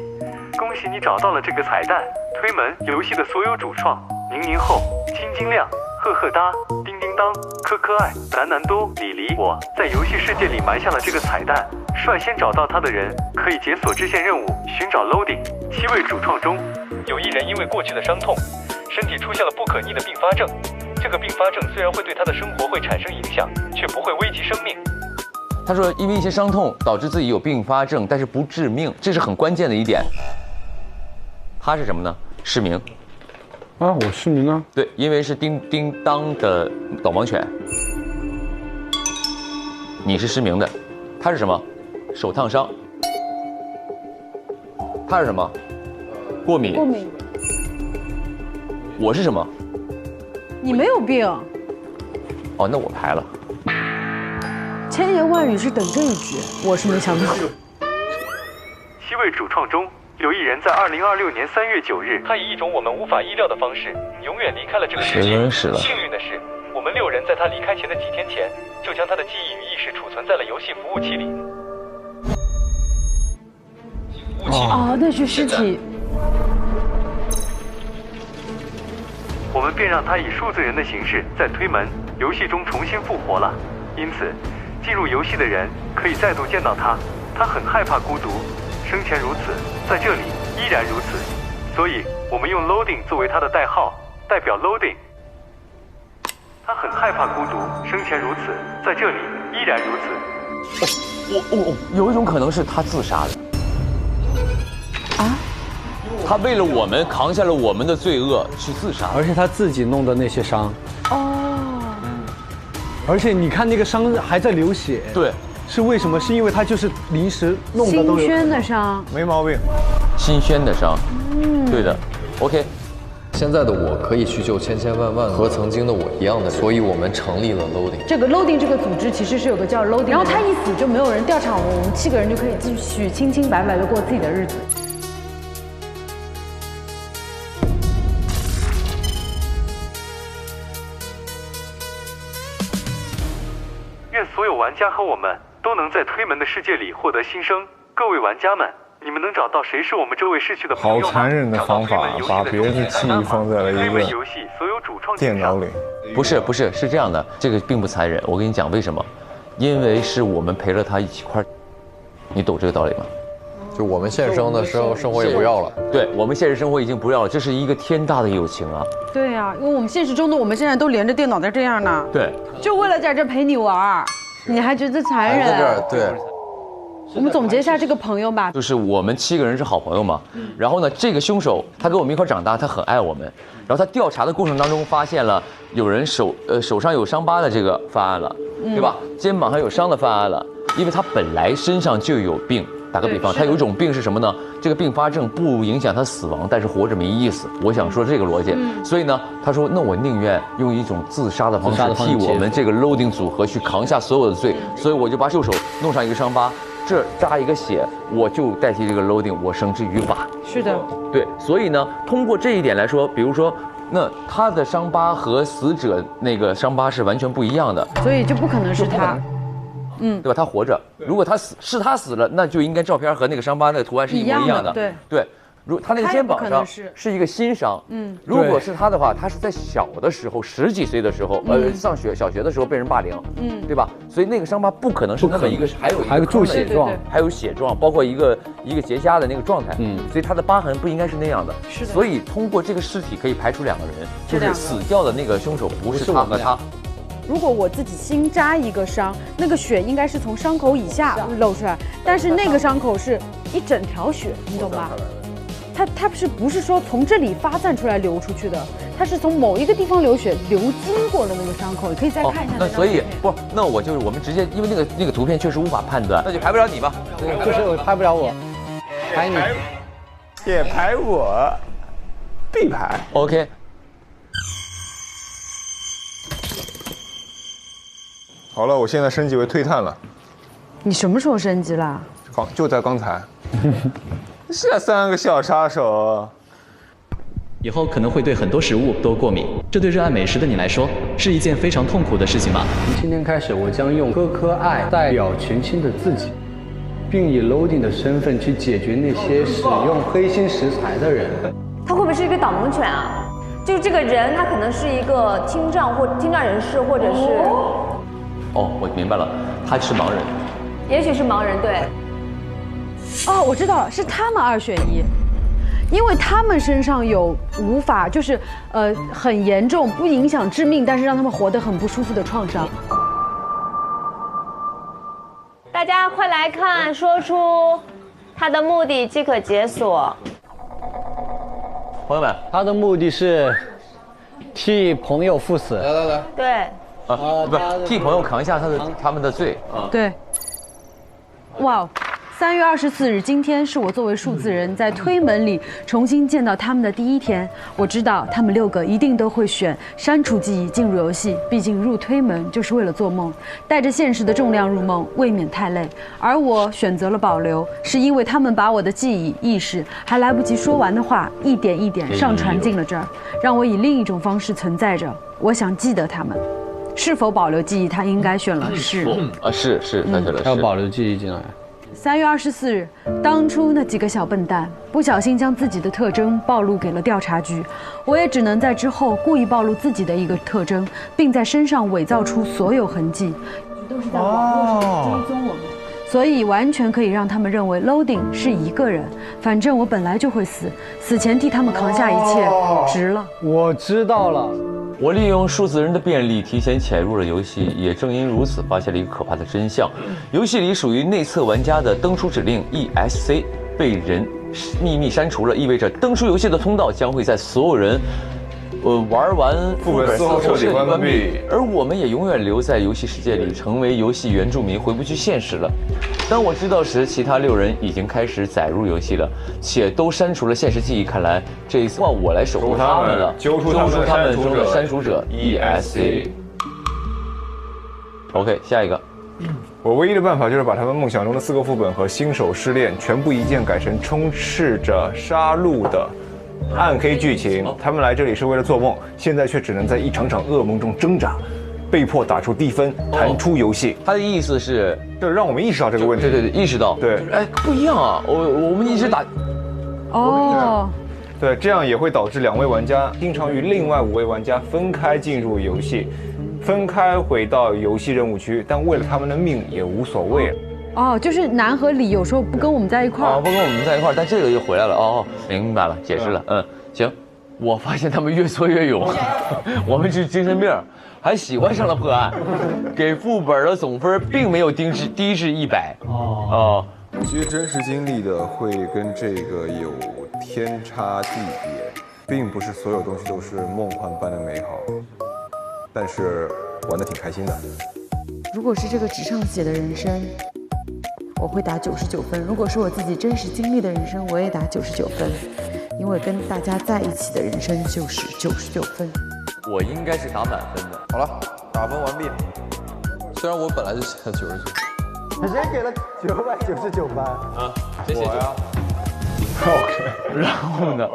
恭喜你找到了这个彩蛋。推门游戏的所有主创00后、金金亮、赫赫哒、叮叮当、可可爱、南南多、李黎，我在游戏世界里埋下了这个彩蛋。率先找到它的人可以解锁支线任务，寻找 loading。7位主创中，有1人因为过去的伤痛，身体出现了不可逆的并发症。这个并发症虽然会对他的生活会产生影响，却不会危及生命。他说，因为一些伤痛导致自己有并发症，但是不致命，这是很关键的一点。他是什么呢？失明。啊，我失明啊。对，因为是叮叮当的导盲犬。你是失明的，他是什么？手烫伤。他是什么？过敏。过敏。我是什么？你没有病。哦，那我排了。千言万语是等这一句，我是没想到。7位主创中，有一人在2026年3月9日，他以一种我们无法意料的方式，永远离开了这个世界。幸运的是，我们6人在他离开前的几天前，就将他的记忆与意识储存在了游戏服务器里。哦，那具尸体。我们便让他以数字人的形式在推门游戏中重新复活了。因此，进入游戏的人可以再度见到他。他很害怕孤独，生前如此，在这里依然如此。所以，我们用 loading 作为他的代号，代表 loading。他很害怕孤独，生前如此，在这里依然如此。有一种可能是他自杀的。他为了我们扛下了我们的罪恶去自杀，而且他自己弄的那些伤。而且你看那个伤还在流血。对。是为什么？是因为他就是临时弄的都有。新轩的伤。没毛病。新轩的伤。对的。OK。现在的我可以去救千千万万和曾经的我一样的人，所以我们成立了 Loading。这个 Loading 这个组织其实是有个叫 Loading， 然后他一死就没有人调查我们7个人就可以继续清清白白的过自己的日子。愿所有玩家和我们都能在推门的世界里获得新生。各位玩家们，你们能找到谁是我们这位逝去的朋友吗？好残忍的方法，把别人的记忆放在了一个电脑里。不是，是这样的，这个并不残忍。我跟你讲为什么？因为是我们陪了他一起块，你懂这个道理吗？就我们现生的生活也不要了。对，我们现实生活已经不要了，这是一个天大的友情啊。对呀，因为我们现实中的我们现在都连着电脑在这样呢。对。就为了在这陪你玩，你还觉得残忍？在这儿，对。我们总结一下这个朋友吧，就是我们7个人是好朋友嘛。然后呢，这个凶手他跟我们一块长大，他很爱我们。然后他调查的过程当中发现了有人手上有伤疤的这个犯案了，对吧？肩膀上有伤的犯案了，因为他本来身上就有病。打个比方，他有一种病是什么呢？这个并发症不影响他死亡，但是活着没意思。我想说这个逻辑。所以呢，他说那我宁愿用一种自杀的方式替我们这个 Loading 组合去扛下所有的罪。所以我就把右手弄上一个伤疤，这扎一个血，我就代替这个 Loading， 我绳之于法。是的。对，所以呢，通过这一点来说，比如说，那他的伤疤和死者那个伤疤是完全不一样的，所以就不可能是他。对吧？他活着，如果他死了，那就应该照片和那个伤疤那个图案是一模一样的。对。如他那个肩膀上是一个新伤，如果是他的话，他是在小的时候，10几岁的时候，上小学的时候被人霸凌，对吧？所以那个伤疤不可能是那么一个，还有注血状，还有血状，包括一个结痂的那个状态，所以他的疤痕不应该是那样的。是的。所以通过这个尸体可以排除2个人，就是死掉的那个凶手不是他和他。如果我自己新扎一个伤，那个血应该是从伤口以下露出来，但是那个伤口是一整条血，你懂吧？它不是说从这里发散出来流出去的，它是从某一个地方流血流经过了那个伤口，你可以再看一下。那所以不，那我们直接，因为那个图片确实无法判断，那就排不了你吧。就是我排不了我，排你，也排我，必排。OK。好了，我现在升级为推探了。你什么时候升级了？就在刚才。这3个小杀手，以后可能会对很多食物都过敏，这对热爱美食的你来说是一件非常痛苦的事情吧？从今天开始，我将用科爱代表全新的自己，并以 Loading 的身份去解决那些使用黑心食材的人。他会不会是一个导盲犬啊？就是这个人，他可能是一个听障人士，或者是……我明白了，他是盲人，也许是盲人，对。我知道了，是他们2选1，因为他们身上有无法很严重，不影响致命，但是让他们活得很不舒服的创伤。大家快来看，说出他的目的即可解锁。朋友们，他的目的是替朋友赴死。来，对，不是替朋友扛下他们的罪。对。哇，3月24日，今天是我作为数字人在推门里重新见到他们的第一天。我知道他们6个一定都会选删除记忆进入游戏，毕竟入推门就是为了做梦，带着现实的重量入梦，未免太累。而我选择了保留，是因为他们把我的记忆、意识还来不及说完的话，一点一点上传进了这儿，让我以另一种方式存在着。我想记得他们。是否保留记忆？他应该选了是。是，他选了是。要保留记忆进来。3月24日，当初那几个小笨蛋不小心将自己的特征暴露给了调查局，我也只能在之后故意暴露自己的一个特征，并在身上伪造出所有痕迹，都是在网络上追踪我们。所以完全可以让他们认为 Loading 是一个人，反正我本来就会死，死前替他们扛下一切，值了。我知道了。我利用数字人的便利提前潜入了游戏，也正因如此，发现了一个可怕的真相：游戏里属于内测玩家的登出指令 ESC 被人秘密删除了，意味着登出游戏的通道将会在所有人玩完副本4后彻底关闭，而我们也永远留在游戏世界里，成为游戏原住民，回不去现实了。当我知道时，其他6人已经开始载入游戏了，且都删除了现实记忆。看来这一次换我来守护他们了，揪出他们中的删除者 ESC。OK， 下一个。我唯一的办法就是把他们梦想中的4个副本和新手失恋全部一键改成充斥着杀戮的暗黑剧情。他们来这里是为了做梦，现在却只能在一场场噩梦中挣扎，被迫打出低分，弹出游戏。他的意思是，就是让我们意识到这个问题。对，意识到。对，哎，不一样啊，我们一直打。对，这样也会导致2位玩家经常与另外5位玩家分开进入游戏，分开回到游戏任务区，但为了他们的命也无所谓。就是南和李有时候不跟我们在一块儿。不跟我们在一块儿，但这个又回来了。明白了，解释了。行。我发现他们越挫越勇，我们是精神病，还喜欢上了破案，给副本的总分并没有低至100。其实真实经历的会跟这个有天差地别，并不是所有东西都是梦幻般的美好，但是玩得挺开心的。如果是这个纸上写的人生，我会打99分；如果是我自己真实经历的人生，我也打99分，因为跟大家在一起的人生就是99分。我应该是打满分的。好了，打分完毕。虽然我本来就写了99。谁给了999分啊？我呀。OK。然后呢，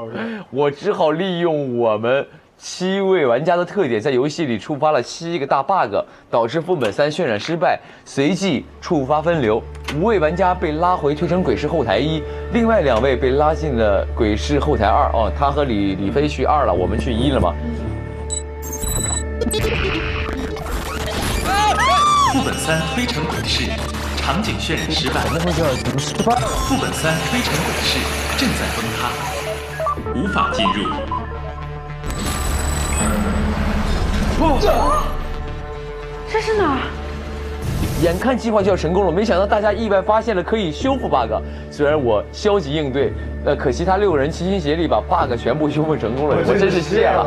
我只好利用我们7位玩家的特点，在游戏里触发了7个大 bug， 导致副本3渲染失败，随即触发分流，5位玩家被拉回推成鬼市后台1，另外2位被拉进了鬼市后台2。他和李飞去2了，我们去1了吗？副本3推成鬼市，场景渲染失败。副本3推成鬼市，正在崩塌，无法进入。这是哪儿？眼看计划就要成功了，没想到大家意外发现了可以修复 bug。虽然我消极应对，可惜他6个人齐心协力把 bug 全部修复成功了，我真是谢了。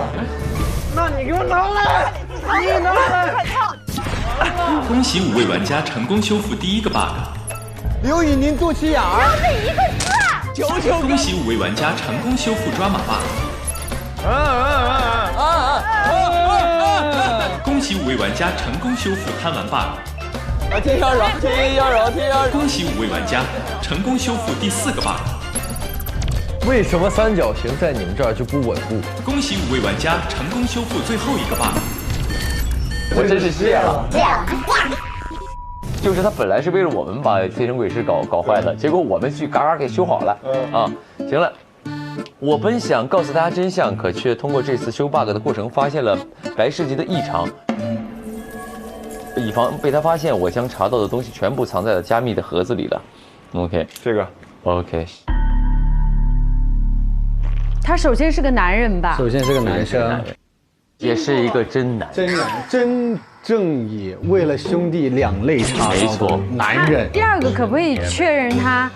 那你给我拿来！你拿来！恭喜5位玩家成功修复第1个 bug。刘宇宁肚脐眼儿。就这一个字。恭喜5位玩家成功修复抓马 bug。恭喜5位玩家成功修复贪玩 bug。天妖娆，天妖娆，天妖娆。恭喜5位玩家成功修复第4个 bug。为什么三角形在你们这儿就不稳固？恭喜5位玩家成功修复最后1个 bug。我真是谢了。就是他本来是为了我们把推成鬼市搞坏的，结果我们去嘎给修好了。行了。我本想告诉大家真相，可却通过这次修 bug 的过程发现了白世级的异常。以防被他发现，我将查到的东西全部藏在了加密的盒子里了。OK， 这个 OK。他首先是个男人吧？首先是个男生，也是一个真男人，真正以为了兄弟两肋插刀的男人。第2个可不可以确认他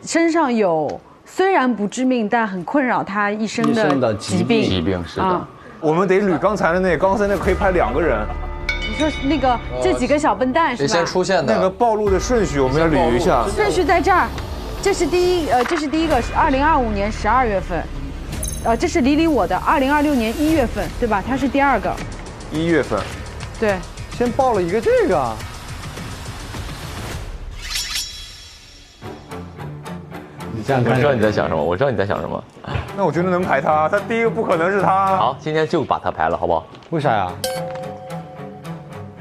身上有虽然不致命但很困扰他一生的疾病？疾病是的。我们得捋刚才的那个，刚才那个可以拍2个人。你说那个这几个小笨蛋是吧？先出现的那个暴露的顺序，我们要捋一下。顺序在这儿，这是第一个是2025年12月份，这是李我的2026年1月份，对吧？他是第2个。1月份。对。先报了一个这个。你这样看，我知道你在想什么，我知道你在想什么。那我觉得能排他，他第一个不可能是他。好，今天就把他排了，好不好？为啥呀？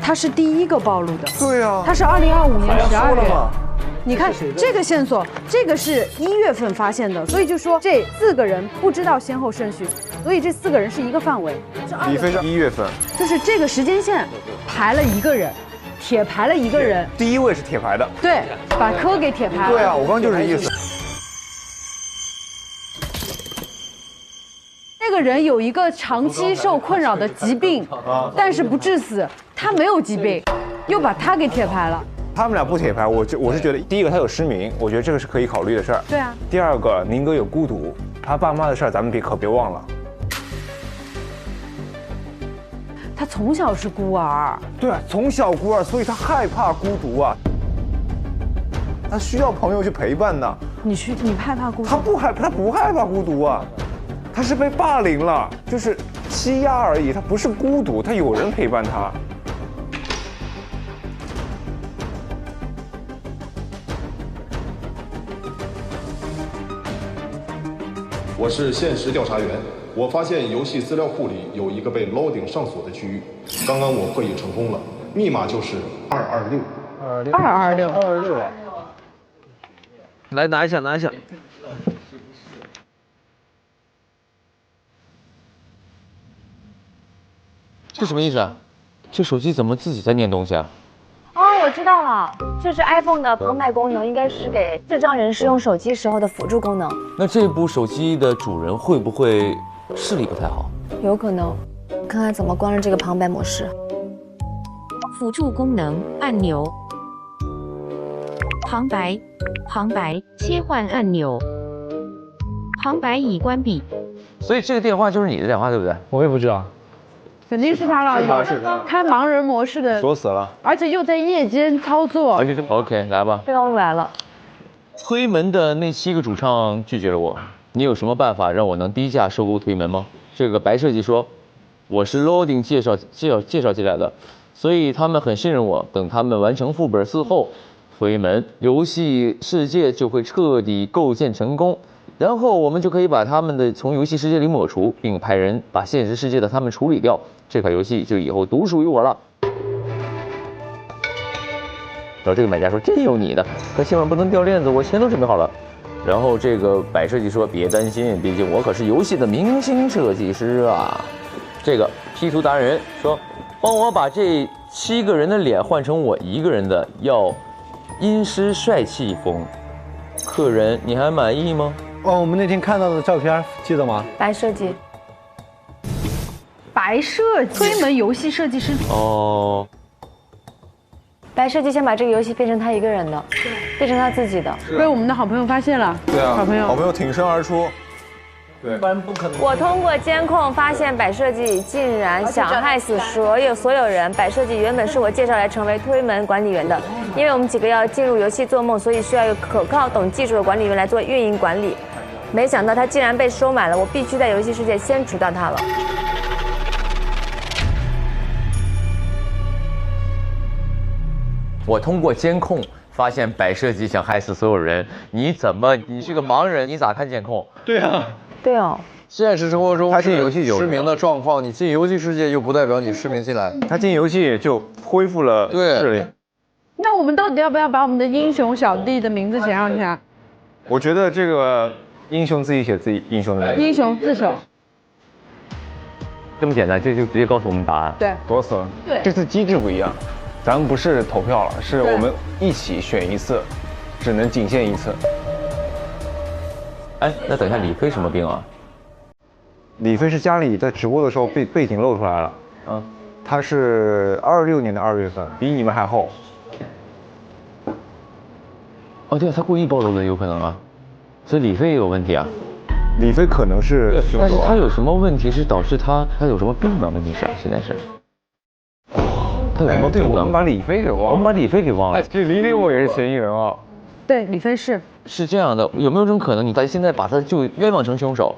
他是第一个暴露的。对啊。他是2025年12月。你看这个线索，这个是1月份发现的，所以就说这4个人不知道先后顺序，所以这4个人是一个范围。李飞是1月份。就是这个时间线排了一个人。铁排了一个人，第1位是铁排的，对，把柯给铁排了。对啊，我刚刚就是这意思。这个人有一个长期受困扰的疾病，但是不致死，他没有疾病，又把他给铁排了。他们俩不铁排，我是觉得第一个他有失明，我觉得这个是可以考虑的事儿。对啊。第2个宁哥有孤独，他爸妈的事儿咱们可别忘了。他从小是孤儿，对啊，从小孤儿，所以他害怕孤独啊，他需要朋友去陪伴的。你害怕孤独？他不害怕孤独啊，他是被霸凌了，就是欺压而已，他不是孤独，他有人陪伴他。我是现实调查员。我发现游戏资料库里有一个被 loading 上锁的区域，刚刚我破译成功了，密码就是226。来拿一下。这什么意思啊？这手机怎么自己在念东西啊？哦，我知道了，这是 iPhone 的旁白功能，应该是给智障人士用手机时候的辅助功能。那这部手机的主人会不会视力不太好？有可能，看看怎么关了这个旁白模式。辅助功能按钮，旁白切换按钮，旁白已关闭。所以这个电话就是你的电话，对不对？我也不知道。肯定是他了，开盲人模式的，锁死了，而且又在夜间操作。OK， 来吧。这个我来了。推门的那7个主唱拒绝了我，你有什么办法让我能低价收购推门吗？这个白设计说，我是 loading 介绍进来的，所以他们很信任我。等他们完成副本4后，推门游戏世界就会彻底构建成功。然后我们就可以把他们从游戏世界里抹除，并派人把现实世界的他们处理掉。这款游戏就以后独属于我了。然后这个买家说：“真有你的，可千万不能掉链子，我钱都准备好了。”然后这个摆设计说：“别担心，毕竟我可是游戏的明星设计师啊。”这个 P 图达人说：“帮我把这7个人的脸换成我1个人的，要阴湿帅气风。”客人，你还满意吗？哦，我们那天看到的照片记得吗？白设计，推门游戏设计师。哦。白设计先把这个游戏变成他一个人的，变成他自己的。被我们的好朋友发现了。对啊，好朋友挺身而出。对，不然不可能。我通过监控发现百设计竟然想害死所有人。百设计原本是我介绍来成为推门管理员的，因为我们几个要进入游戏做梦，所以需要有可靠懂技术的管理员来做运营管理。没想到他竟然被收买了，我必须在游戏世界先除掉他了。我通过监控发现白设计想害死所有人，你是个盲人，你咋看监控？对啊。对哦，现实生活中他进游戏有失明的状况，你进游戏世界又不代表你失明进来。他进游戏就恢复了视力。那我们到底要不要把我们的英雄小弟的名字写上去啊？我觉得这个英雄自己写自己英雄的名字。英雄自首。这么简单，这就直接告诉我们答案。对，多死了。对，这次机制不一样，咱们不是投票了，是我们一起选一次，只能仅限一次。哎，那等一下，李飞什么病啊？李飞是家里在直播的时候背景露出来了。他是26年的2月份，比你们还厚。哦，对啊，他故意暴露的有可能啊，所以李飞也有问题啊。李飞可能是凶手，但是他有什么问题是导致他有什么病吗？问题是现在是。他有什么病？我们把李飞给忘了。我们把李飞给忘了。这李李我也是嫌疑人啊。对，李飞是这样的，有没有这种可能？你现在把他就冤枉成凶手？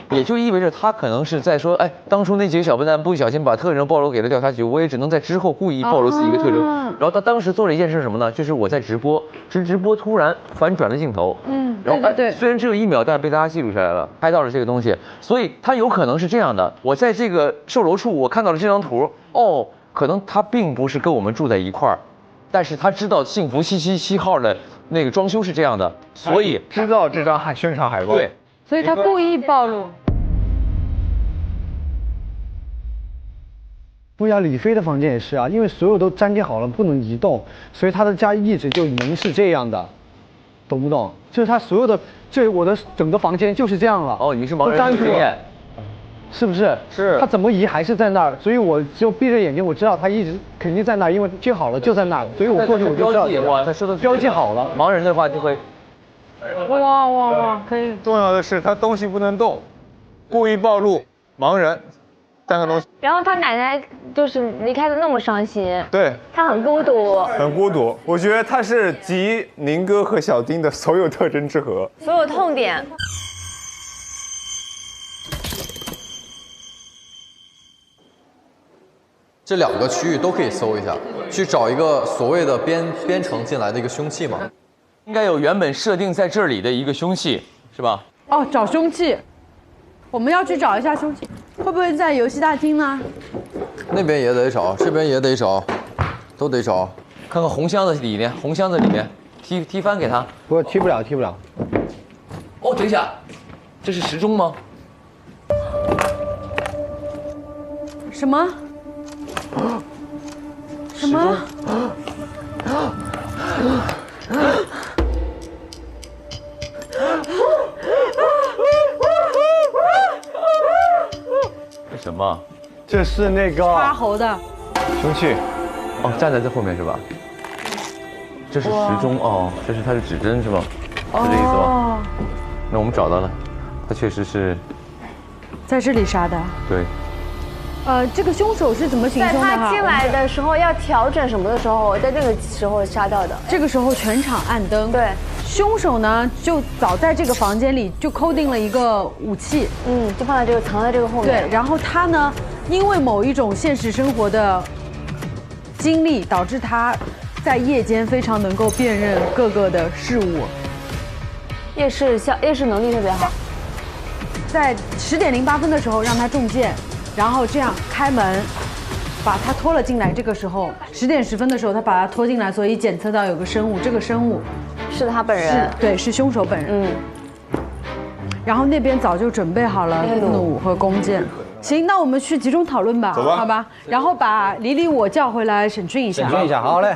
也就意味着他可能是在说，哎，当初那几个小笨蛋不小心把特征暴露给了调查局，我也只能在之后故意暴露自己一个特征。然后他当时做了一件事什么呢？就是我在直播，直播突然反转了镜头，然后对，虽然只有1秒，但被大家记录下来了，拍到了这个东西，所以他有可能是这样的：我在这个售楼处，我看到了这张图，哦，可能他并不是跟我们住在一块儿，但是他知道幸福777号的那个装修是这样的，所以知道这张宣传海报。对。所以他故意暴露。对呀，李飞的房间也是啊，因为所有都粘贴好了，不能移动，所以他的家一直就能是这样的，懂不懂？就是他所有的，我的整个房间就是这样了。哦，你是盲人经验，是不是？是。他怎么移还是在那儿，所以我就闭着眼睛，我知道他一直肯定在那儿，因为贴好了就在那儿，所以我过去我就知道。哇，他说的标记好了。盲人的话就会。哇，可以。重要的是他东西不能动，故意暴露盲人3个东西。然后他奶奶就是离开的那么伤心，对，他很孤独，很孤独。我觉得他是集宁哥和小丁的所有特征之和，所有痛点。这2个区域都可以搜一下，去找一个所谓的编程进来的一个凶器嘛。应该有原本设定在这里的一个凶器，是吧？哦，找凶器，我们要去找一下凶器，会不会在游戏大厅呢？那边也得找，这边也得找，都得找。看看红箱子里面，踢翻给他。不，踢不了。哦，等一下，这是时钟吗？什么？什么？什么？这是那个插喉的凶器。哦，站在这后面是吧？这是时钟哦，它是指针是吧？是这意思吗？那我们找到了，他确实是在这里杀的。对。这个凶手是怎么行凶的？在他进来的时候要调整什么的时候，在那个时候杀掉的。这个时候全场暗灯。对。凶手呢，就早在这个房间里就扣定了一个武器，就放在这个藏在这个后面。对，然后他呢，因为某一种现实生活的经历，导致他在夜间非常能够辨认各个的事物。夜视能力特别好。在10点08分的时候让他中箭，然后这样开门，把他拖了进来。这个时候10点10分的时候，他把他拖进来，所以检测到有个生物，这个生物是他本人，对，是凶手本人。然后那边早就准备好了弩和弓箭。行，那我们去集中讨论吧，走吧，好吧。然后把李我叫回来审讯一下。审讯一下，好嘞。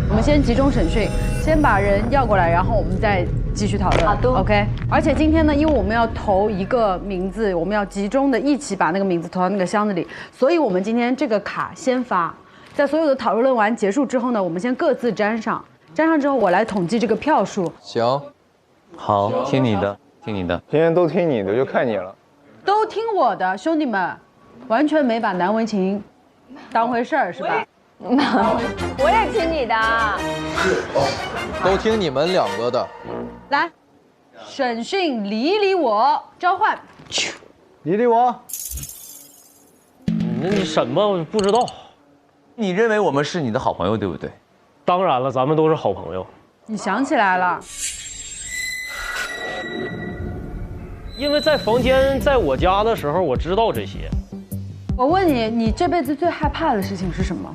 我们先集中审讯，先把人要过来，然后我们再继续讨论。好的 ，OK。而且今天呢，因为我们要投一个名字，我们要集中的一起把那个名字投到那个箱子里，所以我们今天这个卡先发，在所有的讨论完结束之后呢，我们先各自粘上，粘上之后我来统计这个票数。行，好，听你的，听你的。今天都听你的，就看你了。都听我的，兄弟们，完全没把难为情当回事儿，是吧？我也听你的，都听你们2个的。来，审讯理我，召唤，理我。你什么不知道？你认为我们是你的好朋友，对不对？当然了，咱们都是好朋友。你想起来了？因为在房间，在我家的时候，我知道这些。我问你，你这辈子最害怕的事情是什么？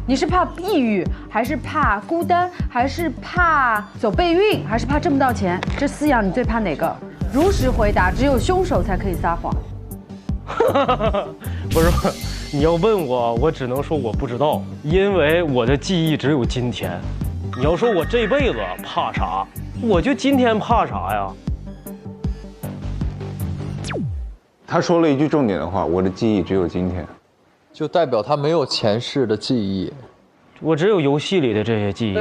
你是怕抑郁，还是怕孤单，还是怕走备孕，还是怕挣不到钱？这4样你最怕哪个？如实回答，只有凶手才可以撒谎。不是，你要问我，我只能说我不知道，因为我的记忆只有今天。你要说我这辈子怕啥，我就今天怕啥呀？他说了一句重点的话，我的记忆只有今天，就代表他没有前世的记忆。我只有游戏里的这些记忆。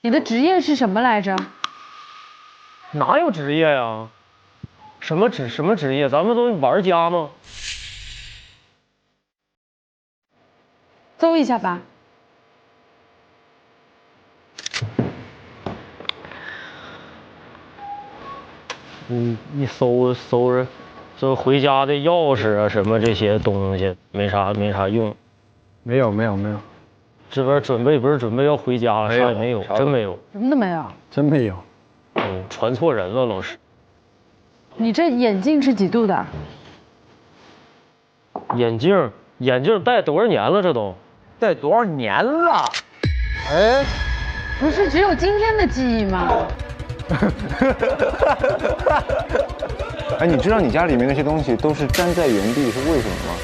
你的职业是什么来着？哪有职业呀？什么职业？咱们都玩家吗？搜一下吧。一搜着，回家的钥匙啊什么这些东西没啥用。没有。这边不是准备要回家，啥也没有，真没有，什么都没有，真没有。传错人了，老师。你这眼镜是几度的？眼镜戴多少年了？这都戴多少年了？哎，不是只有今天的记忆吗？哎，你知道你家里面那些东西都是粘在原地是为什么吗？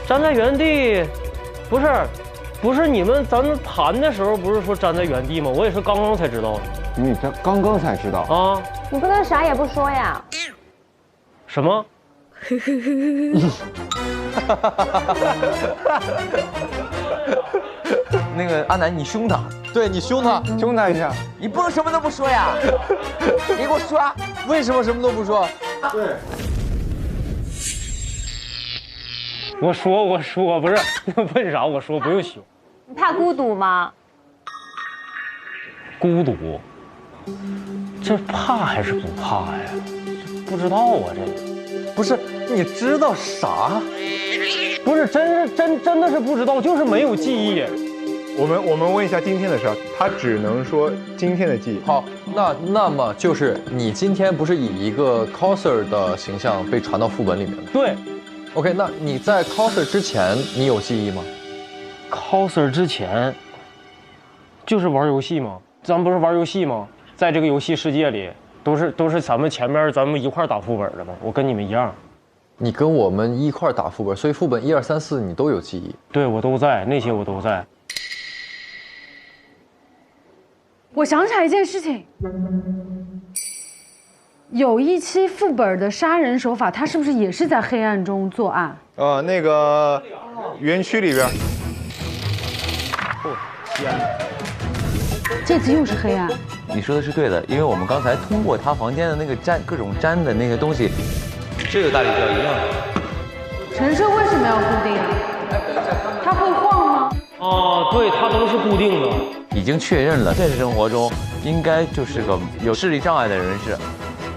粘在原地，不是你们咱们谈的时候不是说粘在原地吗？我也是刚刚才知道的。你刚刚才知道啊？你不能啥也不说呀。什么？那个阿南，你凶他，对你凶他一下，你不能什么都不说呀！你给我说，为什么什么都不说？对，我说不是问啥？我说不用凶。你怕孤独吗？孤独，这怕还是不怕呀？不知道啊，这个不是你知道啥？不是真的是不知道，就是没有记忆。我们问一下今天的事儿，他只能说今天的记忆。好，那么就是你今天不是以一个 coser 的形象被传到副本里面吗？对。OK， 那你在 coser 之前你有记忆吗 ？coser 之前就是玩游戏吗？咱不是玩游戏吗？在这个游戏世界里，都是咱们前面咱们一块打副本的吗？我跟你们一样。你跟我们一块打副本，所以副本1、2、3、4你都有记忆。对，我都在，那些我都在。我想起来一件事情，有一期副本的杀人手法，他是不是也是在黑暗中作案？那个园区里边。哦，天哪！这次又是黑暗。你说的是对的，因为我们刚才通过他房间的那个各种粘的那个东西，这个大力胶一样的。陈设为什么要固定啊？它会晃吗？哦，对，它都是固定的。已经确认了，现实生活中应该就是个有视力障碍的人士。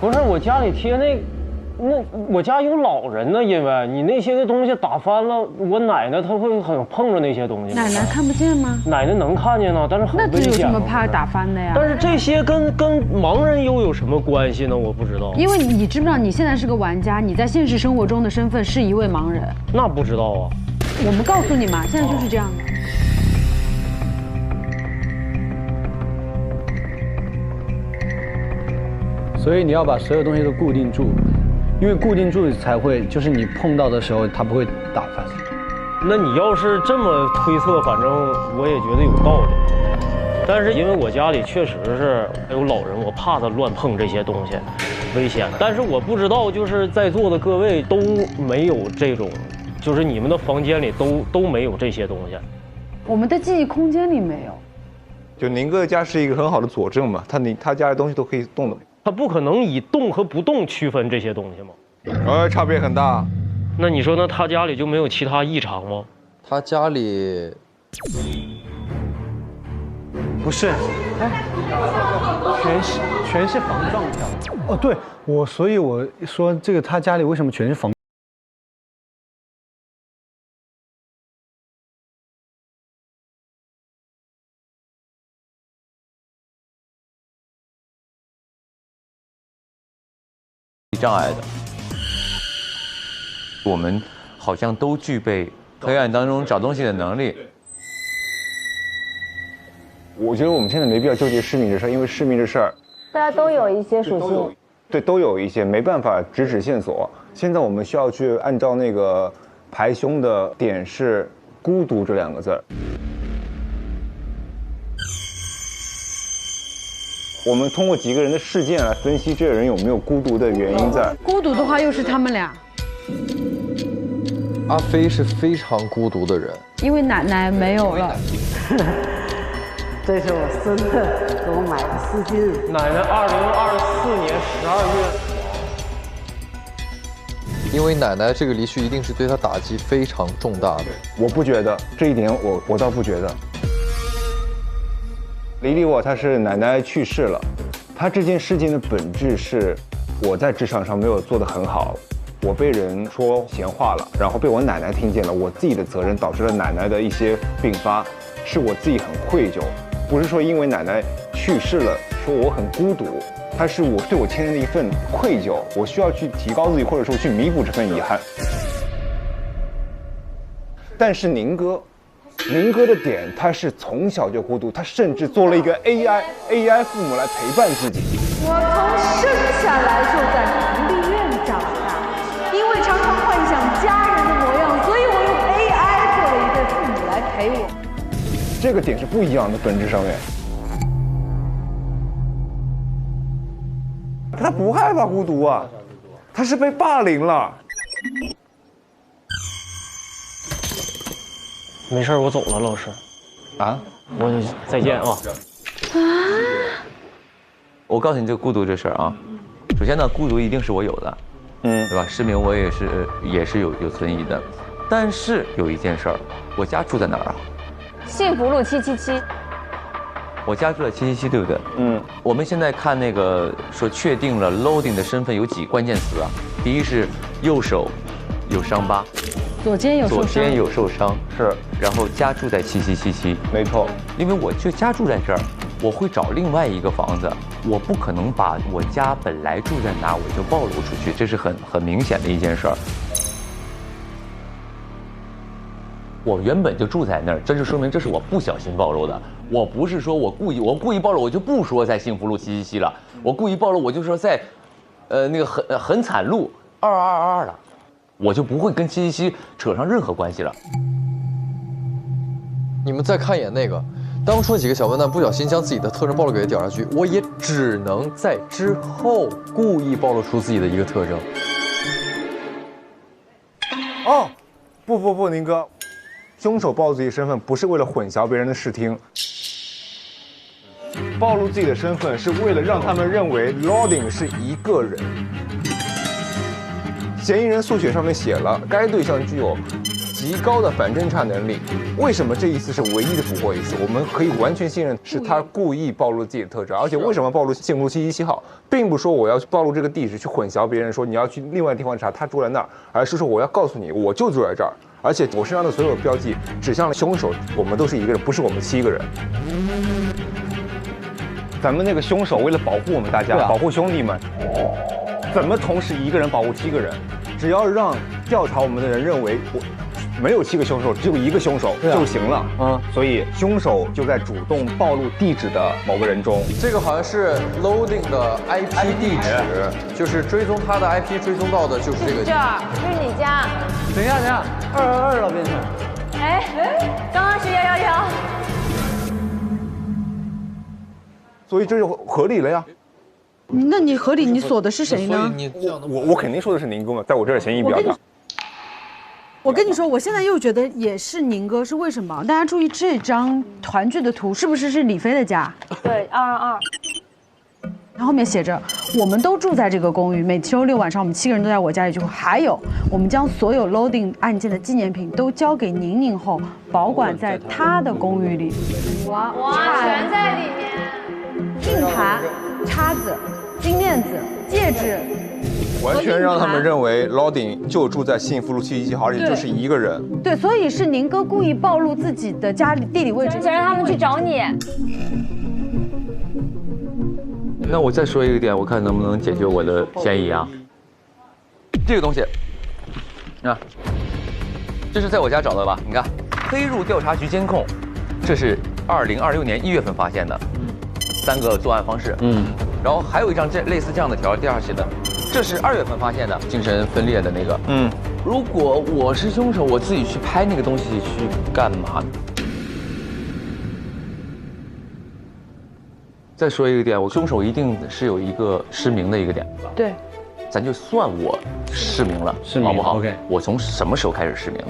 不是我家里贴那我家有老人呢，因为你那些东西打翻了，我奶奶她会很碰着那些东西。奶奶看不见吗？奶奶能看见呢，但是很危险。那这有什么怕打翻的呀？但是这些跟盲人又有什么关系呢？我不知道。因为你知不知道你现在是个玩家，你在现实生活中的身份是一位盲人。那不知道啊。我们告诉你嘛，现在就是这样的。所以你要把所有东西都固定住，因为固定住才会，就是你碰到的时候它不会打翻。那你要是这么推测，反正我也觉得有道理。但是因为我家里确实是有老人，我怕他乱碰这些东西，危险。但是我不知道，就是在座的各位都没有这种，就是你们的房间里都没有这些东西。我们的记忆空间里没有。就宁哥家是一个很好的佐证嘛，他家的东西都可以动的。他不可能以动和不动区分这些东西吗？差别很大。那你说，那他家里就没有其他异常吗？他家里不是，全是防撞条。哦，对，所以我说这个他家里为什么全是防？障碍的，我们好像都具备黑暗当中找东西的能力。我觉得我们现在没必要纠结失明这事儿，因为失明这事儿，大家都有一些属性，对，都有一些，没办法直指线索。现在我们需要去按照那个排凶的点是孤独这2个字儿。我们通过几个人的事件来分析这个人有没有孤独的原因在。孤独的话又是他们俩，阿飞是非常孤独的人，因为奶奶没有了。这是我孙子给我买的丝巾。奶奶2024年12月。因为奶奶这个离去一定是对他打击非常重大的。我不觉得这一点，我倒不觉得。李李我他是奶奶去世了，他这件事情的本质是我在职场上没有做得很好，我被人说闲话了，然后被我奶奶听见了，我自己的责任导致了奶奶的一些并发，是我自己很愧疚，不是说因为奶奶去世了说我很孤独，它是我对我亲人的一份愧疚，我需要去提高自己，或者说去弥补这份遗憾。但是宁哥的点，他是从小就孤独，他甚至做了一个 AI 父母来陪伴自己。我从生下来就在福利院长大，因为常常幻想家人的模样，所以我用 AI 做了一对父母来陪我。这个点是不一样的，本质上面。他不害怕孤独啊，他是被霸凌了。没事，我走了，老师。啊，我再见啊。我告诉你这个孤独这事儿啊，首先呢，孤独一定是我有的，对吧？失明我也是有存疑的，但是有一件事儿，我家住在哪儿啊？幸福路777。我家住在777，对不对？我们现在看那个说确定了 loading 的身份有几关键词啊？第一是右手有伤疤，左肩有受伤，是，然后家住在7777，没错。因为我就家住在这儿，我会找另外一个房子，我不可能把我家本来住在哪我就暴露出去，这是很明显的一件事儿。我原本就住在那儿，这就说明这是我不小心暴露的。我不是说我故意暴露，我就不说在幸福路777了。我故意暴露，我就说在，那个很惨路2222了，我就不会跟777扯上任何关系了。你们再看一眼那个，当初几个小笨蛋不小心将自己的特征暴露给调查局，我也只能在之后故意暴露出自己的一个特征。哦，不，宁哥。凶手暴露自己身份不是为了混淆别人的视听，暴露自己的身份是为了让他们认为 Loading 是一个人。嫌疑人诉写上面写了，该对象具有极高的反侦查能力。为什么这一次是唯一的捕获一次？我们可以完全信任是他故意暴露自己的特征，而且为什么暴露幸福路777号，并不说我要暴露这个地址去混淆别人，说你要去另外地方查，他住在那儿，而是说我要告诉你，我就住在这儿。而且我身上的所有标记指向了凶手，我们都是一个人，不是我们7个人。咱们那个凶手为了保护我们大家，保护兄弟们，怎么同时一个人保护7个人？只要让调查我们的人认为没有7个凶手，只有1个凶手就行了。所以凶手就在主动暴露地址的某个人中。这个好像是 Loading 的 IP 地址，就是追踪他的 IP 追踪到的就是这个。这儿，这是你家。等一下，222了变成。刚刚是111。所以这就合理了呀。那你合理，你锁的是谁呢？我肯定说的是宁哥嘛，在我这儿嫌疑比较大。我跟你说，我现在又觉得也是宁哥，是为什么？大家注意这张团聚的图，是不是李飞的家？对，222。然后后面写着，我们都住在这个公寓，每周六晚上我们7个人都在我家里聚会。还有，我们将所有 Loading 案件的纪念品都交给宁宁后，保管在他的公寓里。哇，全在里面。硬盘、叉子、金链子、戒指。完全让他们认为 Loading 就住在幸福路777号，而且就是一个人。对，所以是宁哥故意暴露自己的家里地理位置，想让他们去找你。那我再说一个点，我看能不能解决我的嫌疑啊？这个东西，啊，这是在我家找的吧？你看，黑入调查局监控，这是2026年1月份发现的，3个作案方式。然后还有一张类似这样的条，第二写的。这是2月份发现的精神分裂的那个。如果我是凶手，我自己去拍那个东西去干嘛呢？再说一个点，我凶手一定是有一个失明的一个点。对，咱就算我失明了，好不好 ？OK， 我从什么时候开始失明的？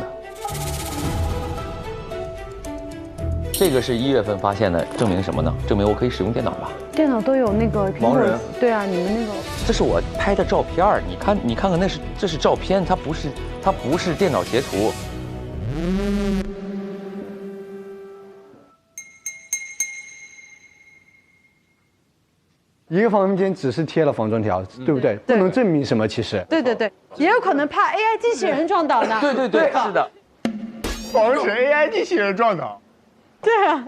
这个是1月份发现的，证明什么呢？证明我可以使用电脑吧？电脑都有那个苹果。对啊，你们那个。这是我拍的照片，你看看这是照片，它不是电脑截图。一个房间只是贴了防撞条，对不对？不能证明什么，其实。对，也有可能怕 AI 机器人撞倒呢。对，是的。防止 AI 机器人撞倒。对啊。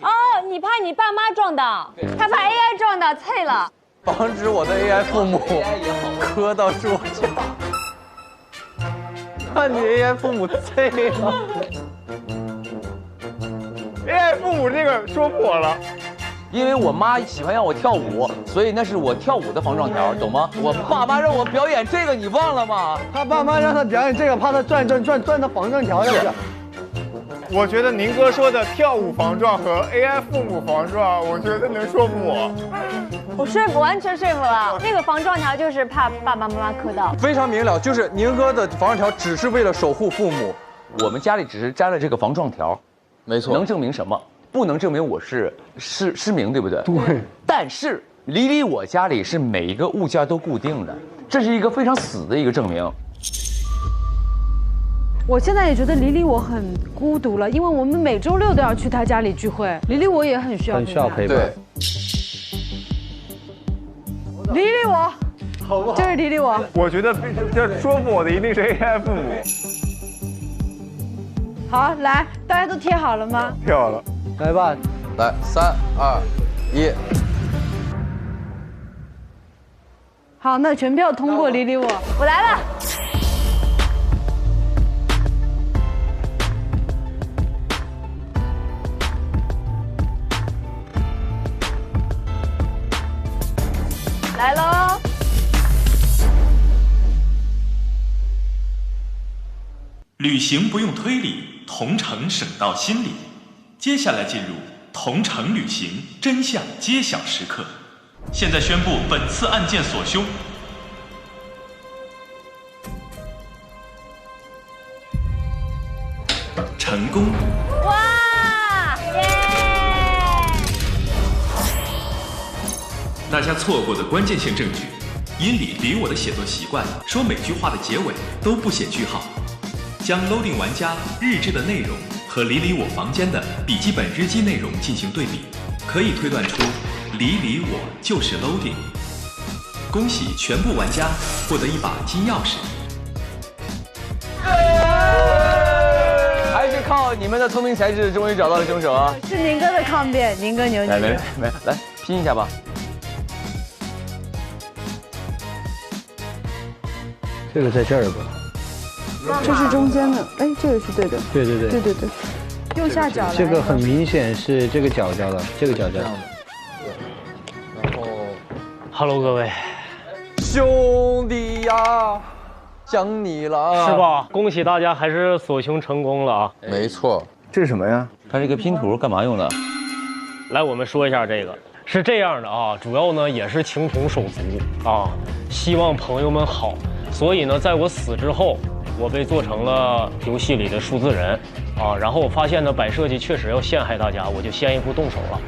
哦，你怕你爸妈撞倒，他怕 AI 撞倒碎了。防止我的 AI 父母磕到桌上。看你 AI 父母碎了。AI 父母这个说破了。因为我妈喜欢让我跳舞，所以那是我跳舞的防撞条，懂吗？我爸妈让我表演这个，你忘了吗？他爸妈让他表演这个，怕他转到防撞条上去。我觉得宁哥说的跳舞防撞和 AI 父母防撞，我觉得能说服我。我完全说服了。那个防撞条就是怕爸爸妈妈磕到。非常明了，就是宁哥的防撞条只是为了守护父母。我们家里只是粘了这个防撞条，没错。能证明什么？不能证明我是失明，对不对？对。但是离我家里是每一个物件都固定的，这是一个非常死的一个证明。我现在也觉得黎黎我很孤独了，因为我们每周6都要去他家里聚会，黎黎我也很需要陪伴。对。黎黎我，好不好？就是黎黎我。我觉得这说服我的一定是 AI 父母。好，来，大家都贴好了吗？贴好了。来吧，来，3、2、1。好，那全票通过黎黎我。我来了。来喽！旅行不用推理，同城省到心里。接下来进入同城旅行真相揭晓时刻。现在宣布本次案件所凶。成功！哇！耶！大家错过的关键性证据，因李我的写作习惯，说每句话的结尾都不写句号，将 loading 玩家日志的内容和李我房间的笔记本日记内容进行对比，可以推断出李我就是 loading。恭喜全部玩家获得一把金钥匙。还是靠你们的聪明才智，终于找到了凶手啊！是宁哥的抗辩，宁哥牛逼。来，拼一下吧。这个在这儿吧？这是中间的，哎，这个是对的。对。右下角。这个很明显是这个角角的，这个角角。然后 ，Hello 各位，兄弟呀，想你了，是吧？恭喜大家还是所求成功了啊！没错，这是什么呀？它是一个拼图，干嘛用的？来，我们说一下这个。是这样的啊，主要呢也是情同手足啊，希望朋友们好。所以呢，在我死之后，我被做成了游戏里的数字人啊。然后我发现呢，摆设计确实要陷害大家，我就先一步动手了。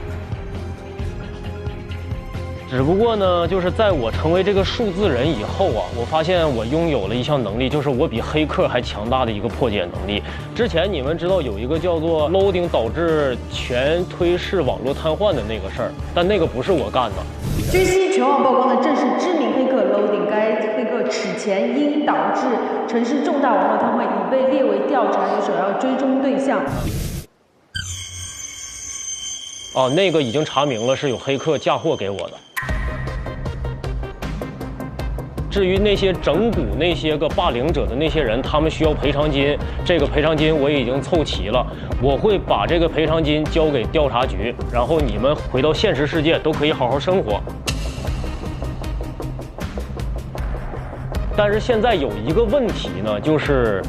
只不过呢，就是在我成为这个数字人以后啊，我发现我拥有了一项能力，就是我比黑客还强大的一个破解能力。之前你们知道有一个叫做 loading 导致全推式网络瘫痪的那个事儿，但那个不是我干的。据悉，全网曝光的正是知名黑客 loading， 该黑客此前因导致城市重大网络瘫痪，已被列为调查与首要追踪对象。哦，那个已经查明了是有黑客嫁祸给我的。至于那些整蛊那些个霸凌者的那些人，他们需要赔偿金，这个赔偿金我已经凑齐了，我会把这个赔偿金交给调查局，然后你们回到现实世界都可以好好生活。但是现在有一个问题呢，就是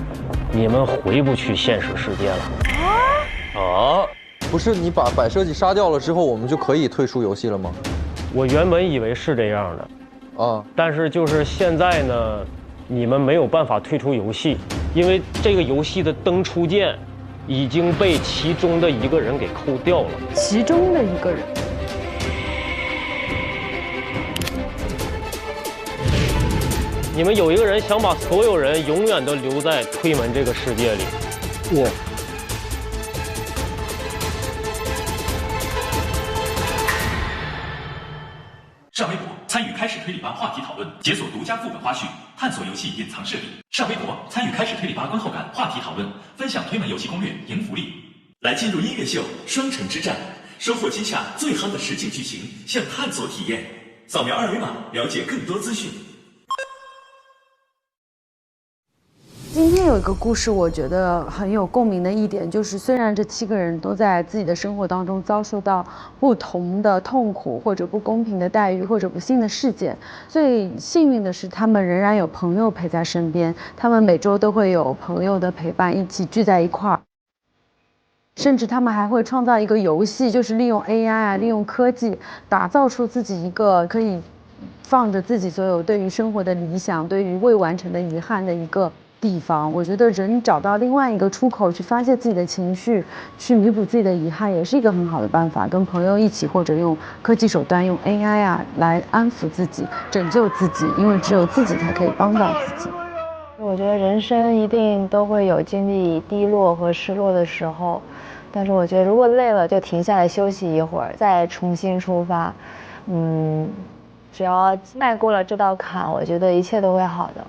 你们回不去现实世界了。啊？不是你把摆设计杀掉了之后，我们就可以退出游戏了吗？我原本以为是这样的，啊，但是就是现在呢，你们没有办法退出游戏，因为这个游戏的登出键已经被其中的一个人给扣掉了。其中的一个人。你们有一个人想把所有人永远都留在推门这个世界里。我。上微博参与开始推理吧话题讨论，解锁独家副本花絮，探索游戏隐藏设定。上微博参与开始推理吧观后感话题讨论，分享推门游戏攻略，赢福利。来进入音乐秀双城之战，收获今夏最夯的实景剧情，向探索体验。扫描2维码了解更多资讯。今天有一个故事，我觉得很有共鸣的一点就是，虽然这7个人都在自己的生活当中遭受到不同的痛苦或者不公平的待遇或者不幸的事件，最幸运的是他们仍然有朋友陪在身边，他们每周都会有朋友的陪伴，一起聚在一块儿。甚至他们还会创造一个游戏，就是利用 AI 啊，利用科技，打造出自己一个可以放着自己所有对于生活的理想、对于未完成的遗憾的一个地方。我觉得人找到另外一个出口去发泄自己的情绪，去弥补自己的遗憾，也是一个很好的办法。跟朋友一起，或者用科技手段，用 AI 啊来安抚自己、拯救自己，因为只有自己才可以帮到自己。我觉得人生一定都会有经历低落和失落的时候，但是我觉得如果累了就停下来休息一会儿，再重新出发。只要迈过了这道坎，我觉得一切都会好的。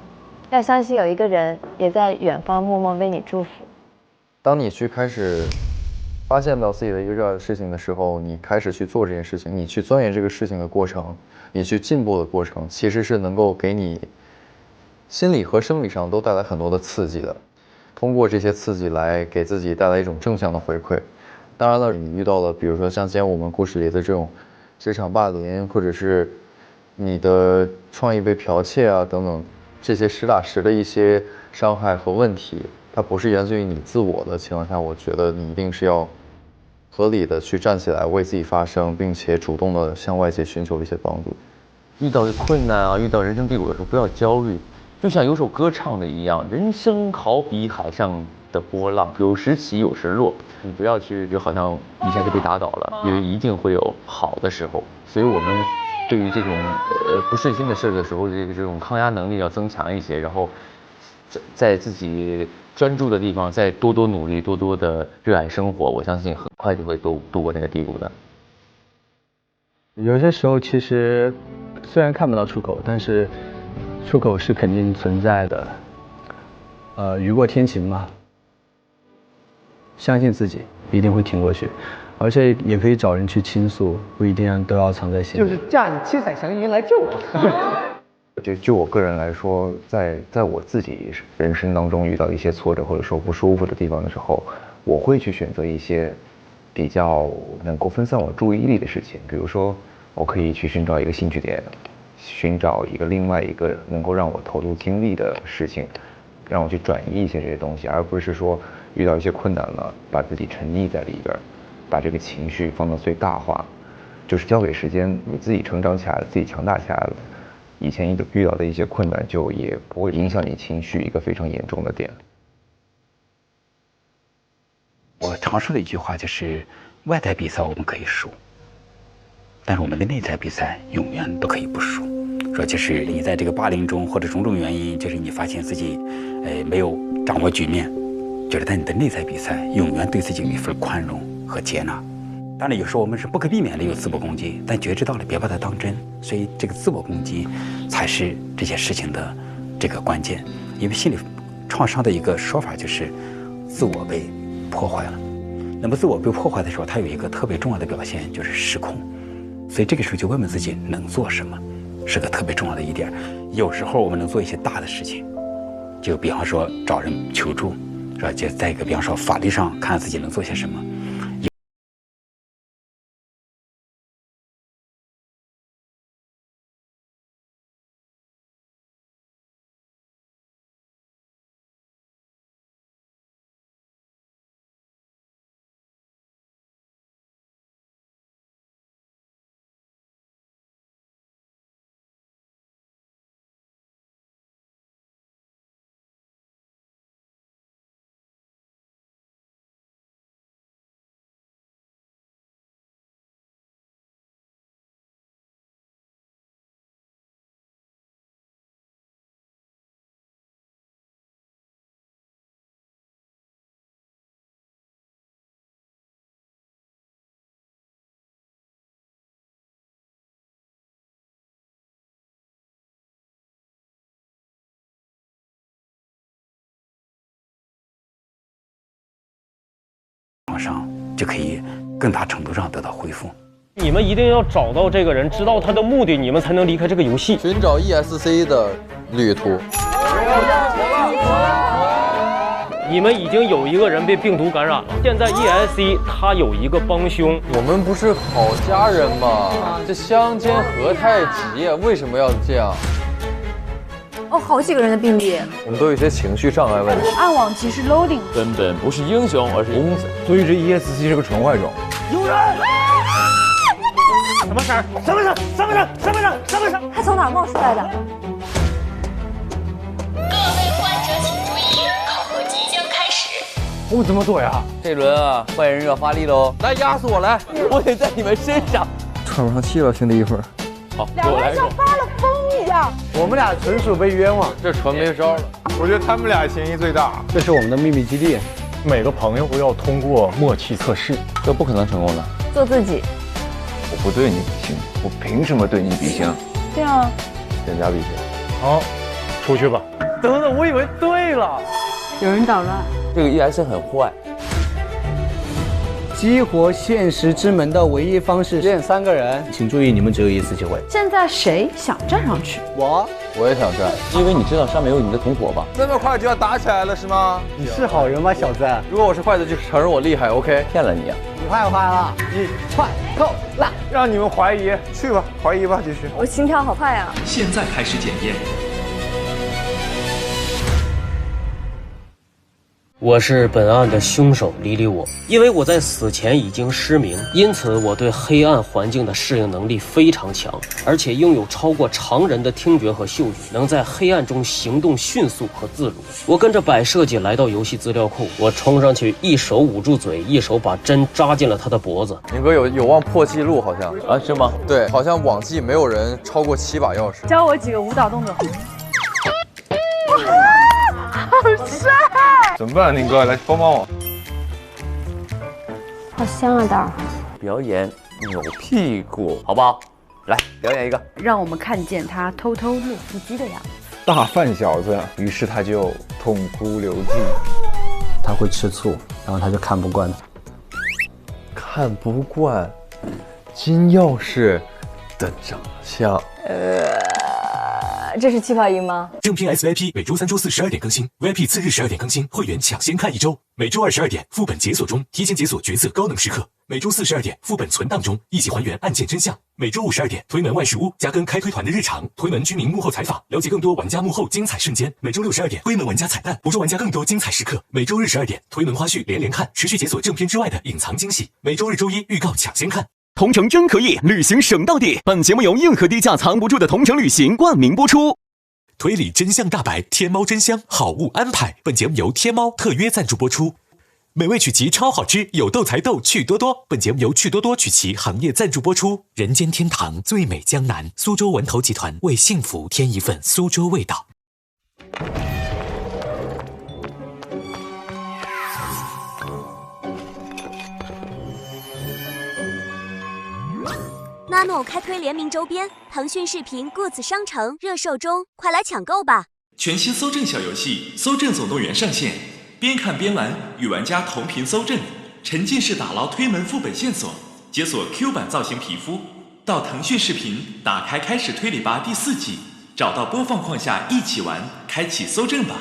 要相信有一个人也在远方默默为你祝福。当你去开始发现到自己的一个热爱的事情的时候，你开始去做这件事情，你去钻研这个事情的过程，你去进步的过程，其实是能够给你心理和生理上都带来很多的刺激的。通过这些刺激来给自己带来一种正向的回馈。当然了，你遇到了比如说像今天我们故事里的这种职场霸凌，或者是你的创意被剽窃啊等等，这些实打实的一些伤害和问题，它不是源自于你自我的情况下，我觉得你一定是要合理的去站起来为自己发声，并且主动的向外界寻求一些帮助。遇到困难啊，遇到人生低谷的时候，不要焦虑，就像有首歌唱的一样，人生好比海上的波浪，有时起有时落，你不要去就好像一下就被打倒了，因为一定会有好的时候。所以我们对于这种不顺心的事的时候，这种抗压能力要增强一些，然后在自己专注的地方再多多努力，多多的热爱生活，我相信很快就会度过那个低谷的。有些时候其实虽然看不到出口，但是出口是肯定存在的。雨过天晴嘛，相信自己一定会挺过去，而且也可以找人去倾诉，不一定都要藏在心里。就是驾你七彩祥云来救我。就我个人来说，在我自己人生当中遇到一些挫折或者说不舒服的地方的时候，我会去选择一些比较能够分散我注意力的事情，比如说我可以去寻找一个兴趣点，寻找另外一个能够让我投入精力的事情，让我去转移一些这些东西，而不是说遇到一些困难了，把自己沉溺在里边，把这个情绪放到最大化，就是交给时间，你自己成长起来了，自己强大起来了，以前遇到的一些困难就也不会影响你情绪一个非常严重的点。我常说的一句话就是，外在比赛我们可以输，但是我们的内在比赛永远都可以不输。说就是你在这个霸凌中或者种种原因，就是你发现自己，没有掌握局面，就是在你的内在比赛永远对自己有一份宽容和接纳。当然有时候我们是不可避免的有自我攻击，但觉知到了别把它当真，所以这个自我攻击才是这些事情的这个关键。因为心理创伤的一个说法就是自我被破坏了，那么自我被破坏的时候，它有一个特别重要的表现就是失控，所以这个时候就问问自己能做什么，是个特别重要的一点。有时候我们能做一些大的事情，就比方说找人求助，是吧？就再一个比方说法律上看自己能做些什么。上就可以更大程度上得到恢复。你们一定要找到这个人，知道他的目的，你们才能离开这个游戏。寻找 ESC 的旅途。你们已经有一个人被病毒感染了，现在 ESC 他有一个帮凶。我们不是好家人吗？这相煎何太急啊？为什么要这样？哦，好几个人的病例。我们都有一些情绪障碍问题。暗网其实 loading 根本不是英雄，而是公子。所以这 ESC 是个纯坏种。有人！什么声？什么声？什么声？什么声？什么声？他从哪儿冒出来的？我怎么躲呀？这轮啊，坏人要发力喽！来压死我来，我得在你们身上。喘不上气了，兄弟，一会儿。好，两个人像发了疯一样。我们俩纯属被冤枉，这纯没招了。我觉得他们俩嫌疑最大。这是我们的秘密基地，每个朋友都要通过默契测试，这不可能成功的。做自己。我不对你比心，我凭什么对你比心？对啊。人家比谁？好，出去吧。等等，我以为对了。有人捣乱。这个 ES 很坏。激活现实之门的唯一方式，限3个人，请注意，你们只有一次机会。现在谁想站上去？我也想站，因为你知道上面有你的同伙吧？这么快就要打起来了是吗？你是好人吗，小子？如果我是坏的，就承认我厉害 ，OK？ 骗了你啊！你坏不坏了？你坏够了，让你们怀疑，去吧，怀疑吧，继续。我心跳好快啊！现在开始检验。我是本案的凶手，理理我。因为我在死前已经失明，因此我对黑暗环境的适应能力非常强，而且拥有超过常人的听觉和嗅觉，能在黑暗中行动迅速和自如。我跟着百设计来到游戏资料库，我冲上去，一手捂住嘴，一手把针扎进了他的脖子。宁哥有望破纪录，好像啊？是吗？对，好像往季没有人超过7把钥匙。教我几个舞蹈动作。好帅！怎么办，宁哥，来帮帮我。好香啊，蛋儿！表演扭屁股，好不好？来表演一个，让我们看见他偷偷露腹肌的样子。大饭小子，于是他就痛哭流涕。他会吃醋，然后他就看不惯。看不惯金钥匙的长相。这是气泡音吗？正片 SVIP 每周3、周4 12点更新 ，VIP 次日12点更新，会员抢先看1周。每周2、12点副本解锁中，提前解锁角色高能时刻。每周4、12点副本存档中，一起还原案件真相。每周5、12点推门万事屋，加更开推团的日常，推门居民幕后采访，了解更多玩家幕后精彩瞬间。每周6、12点推门玩家彩蛋，捕捉玩家更多精彩时刻。每周日12点推门花絮连看，持续解锁正片之外的隐藏惊喜。每周日、周一预告抢先看。同城真可以，旅行省到底。本节目由硬核低价藏不住的同城旅行冠名播出。推理真相大白，天猫真香，好物安排。本节目由天猫特约赞助播出。美味曲奇超好吃，有豆才豆，趣多多。本节目由趣多多曲奇行业赞助播出。人间天堂，最美江南，苏州文投集团为幸福添一份苏州味道。Nano 开推联名周边，腾讯视频 Goods 商城热售中，快来抢购吧！全新搜证小游戏《搜证总动员》上线，边看边玩，与玩家同频搜证，沉浸式打捞推门副本线索，解锁 Q 版造型皮肤。到腾讯视频打开开始推理吧第4季，找到播放框下一起玩，开启搜证吧。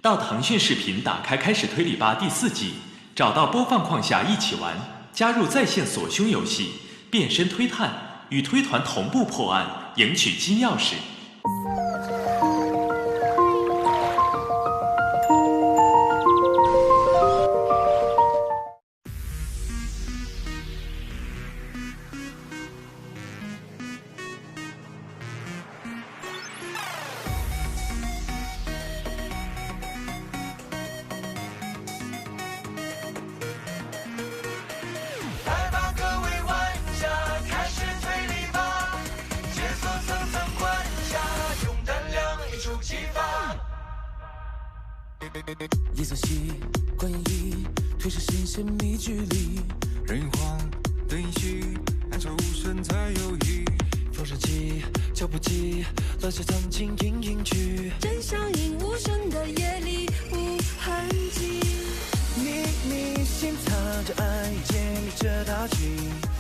到腾讯视频打开开始推理吧第4季，找到播放框下一起玩，加入在线锁凶游戏。变身推探，与推团同步破案，赢取金钥匙。夜色习惯演绎，推是新鲜密距离，人慌的隐息，暗潮无声才有意。风声起，脚步急，落下藏进隐隐去，真相隐无声的夜里无痕迹，秘密心藏着爱建立着大局，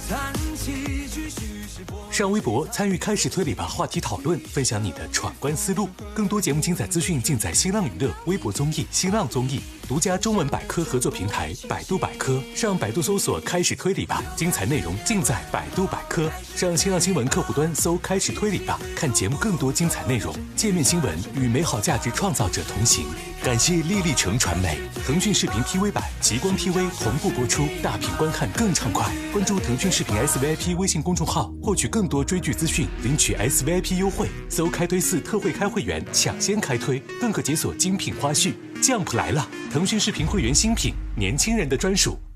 叹息继续是波。上微博参与开始推理吧话题讨论，分享你的闯关思路。更多节目精彩资讯尽在新浪娱乐、微博综艺、新浪综艺独家中文百科合作平台百度百科。上百度搜索开始推理吧，精彩内容尽在百度百科。上新浪新闻客户端搜开始推理吧，看节目更多精彩内容。界面新闻与美好价值创造者同行。感谢丽丽城传媒、腾讯视频 TV 版、极光 TV 同步播出，大屏观看更畅快。关注腾讯视频 SVIP 微信公众号，获取更多追剧资讯，领取 SVIP 优惠。搜开推4特惠开会员，抢先开推，更可解锁精品花絮。Jump 来了，腾讯视频会员新品，年轻人的专属。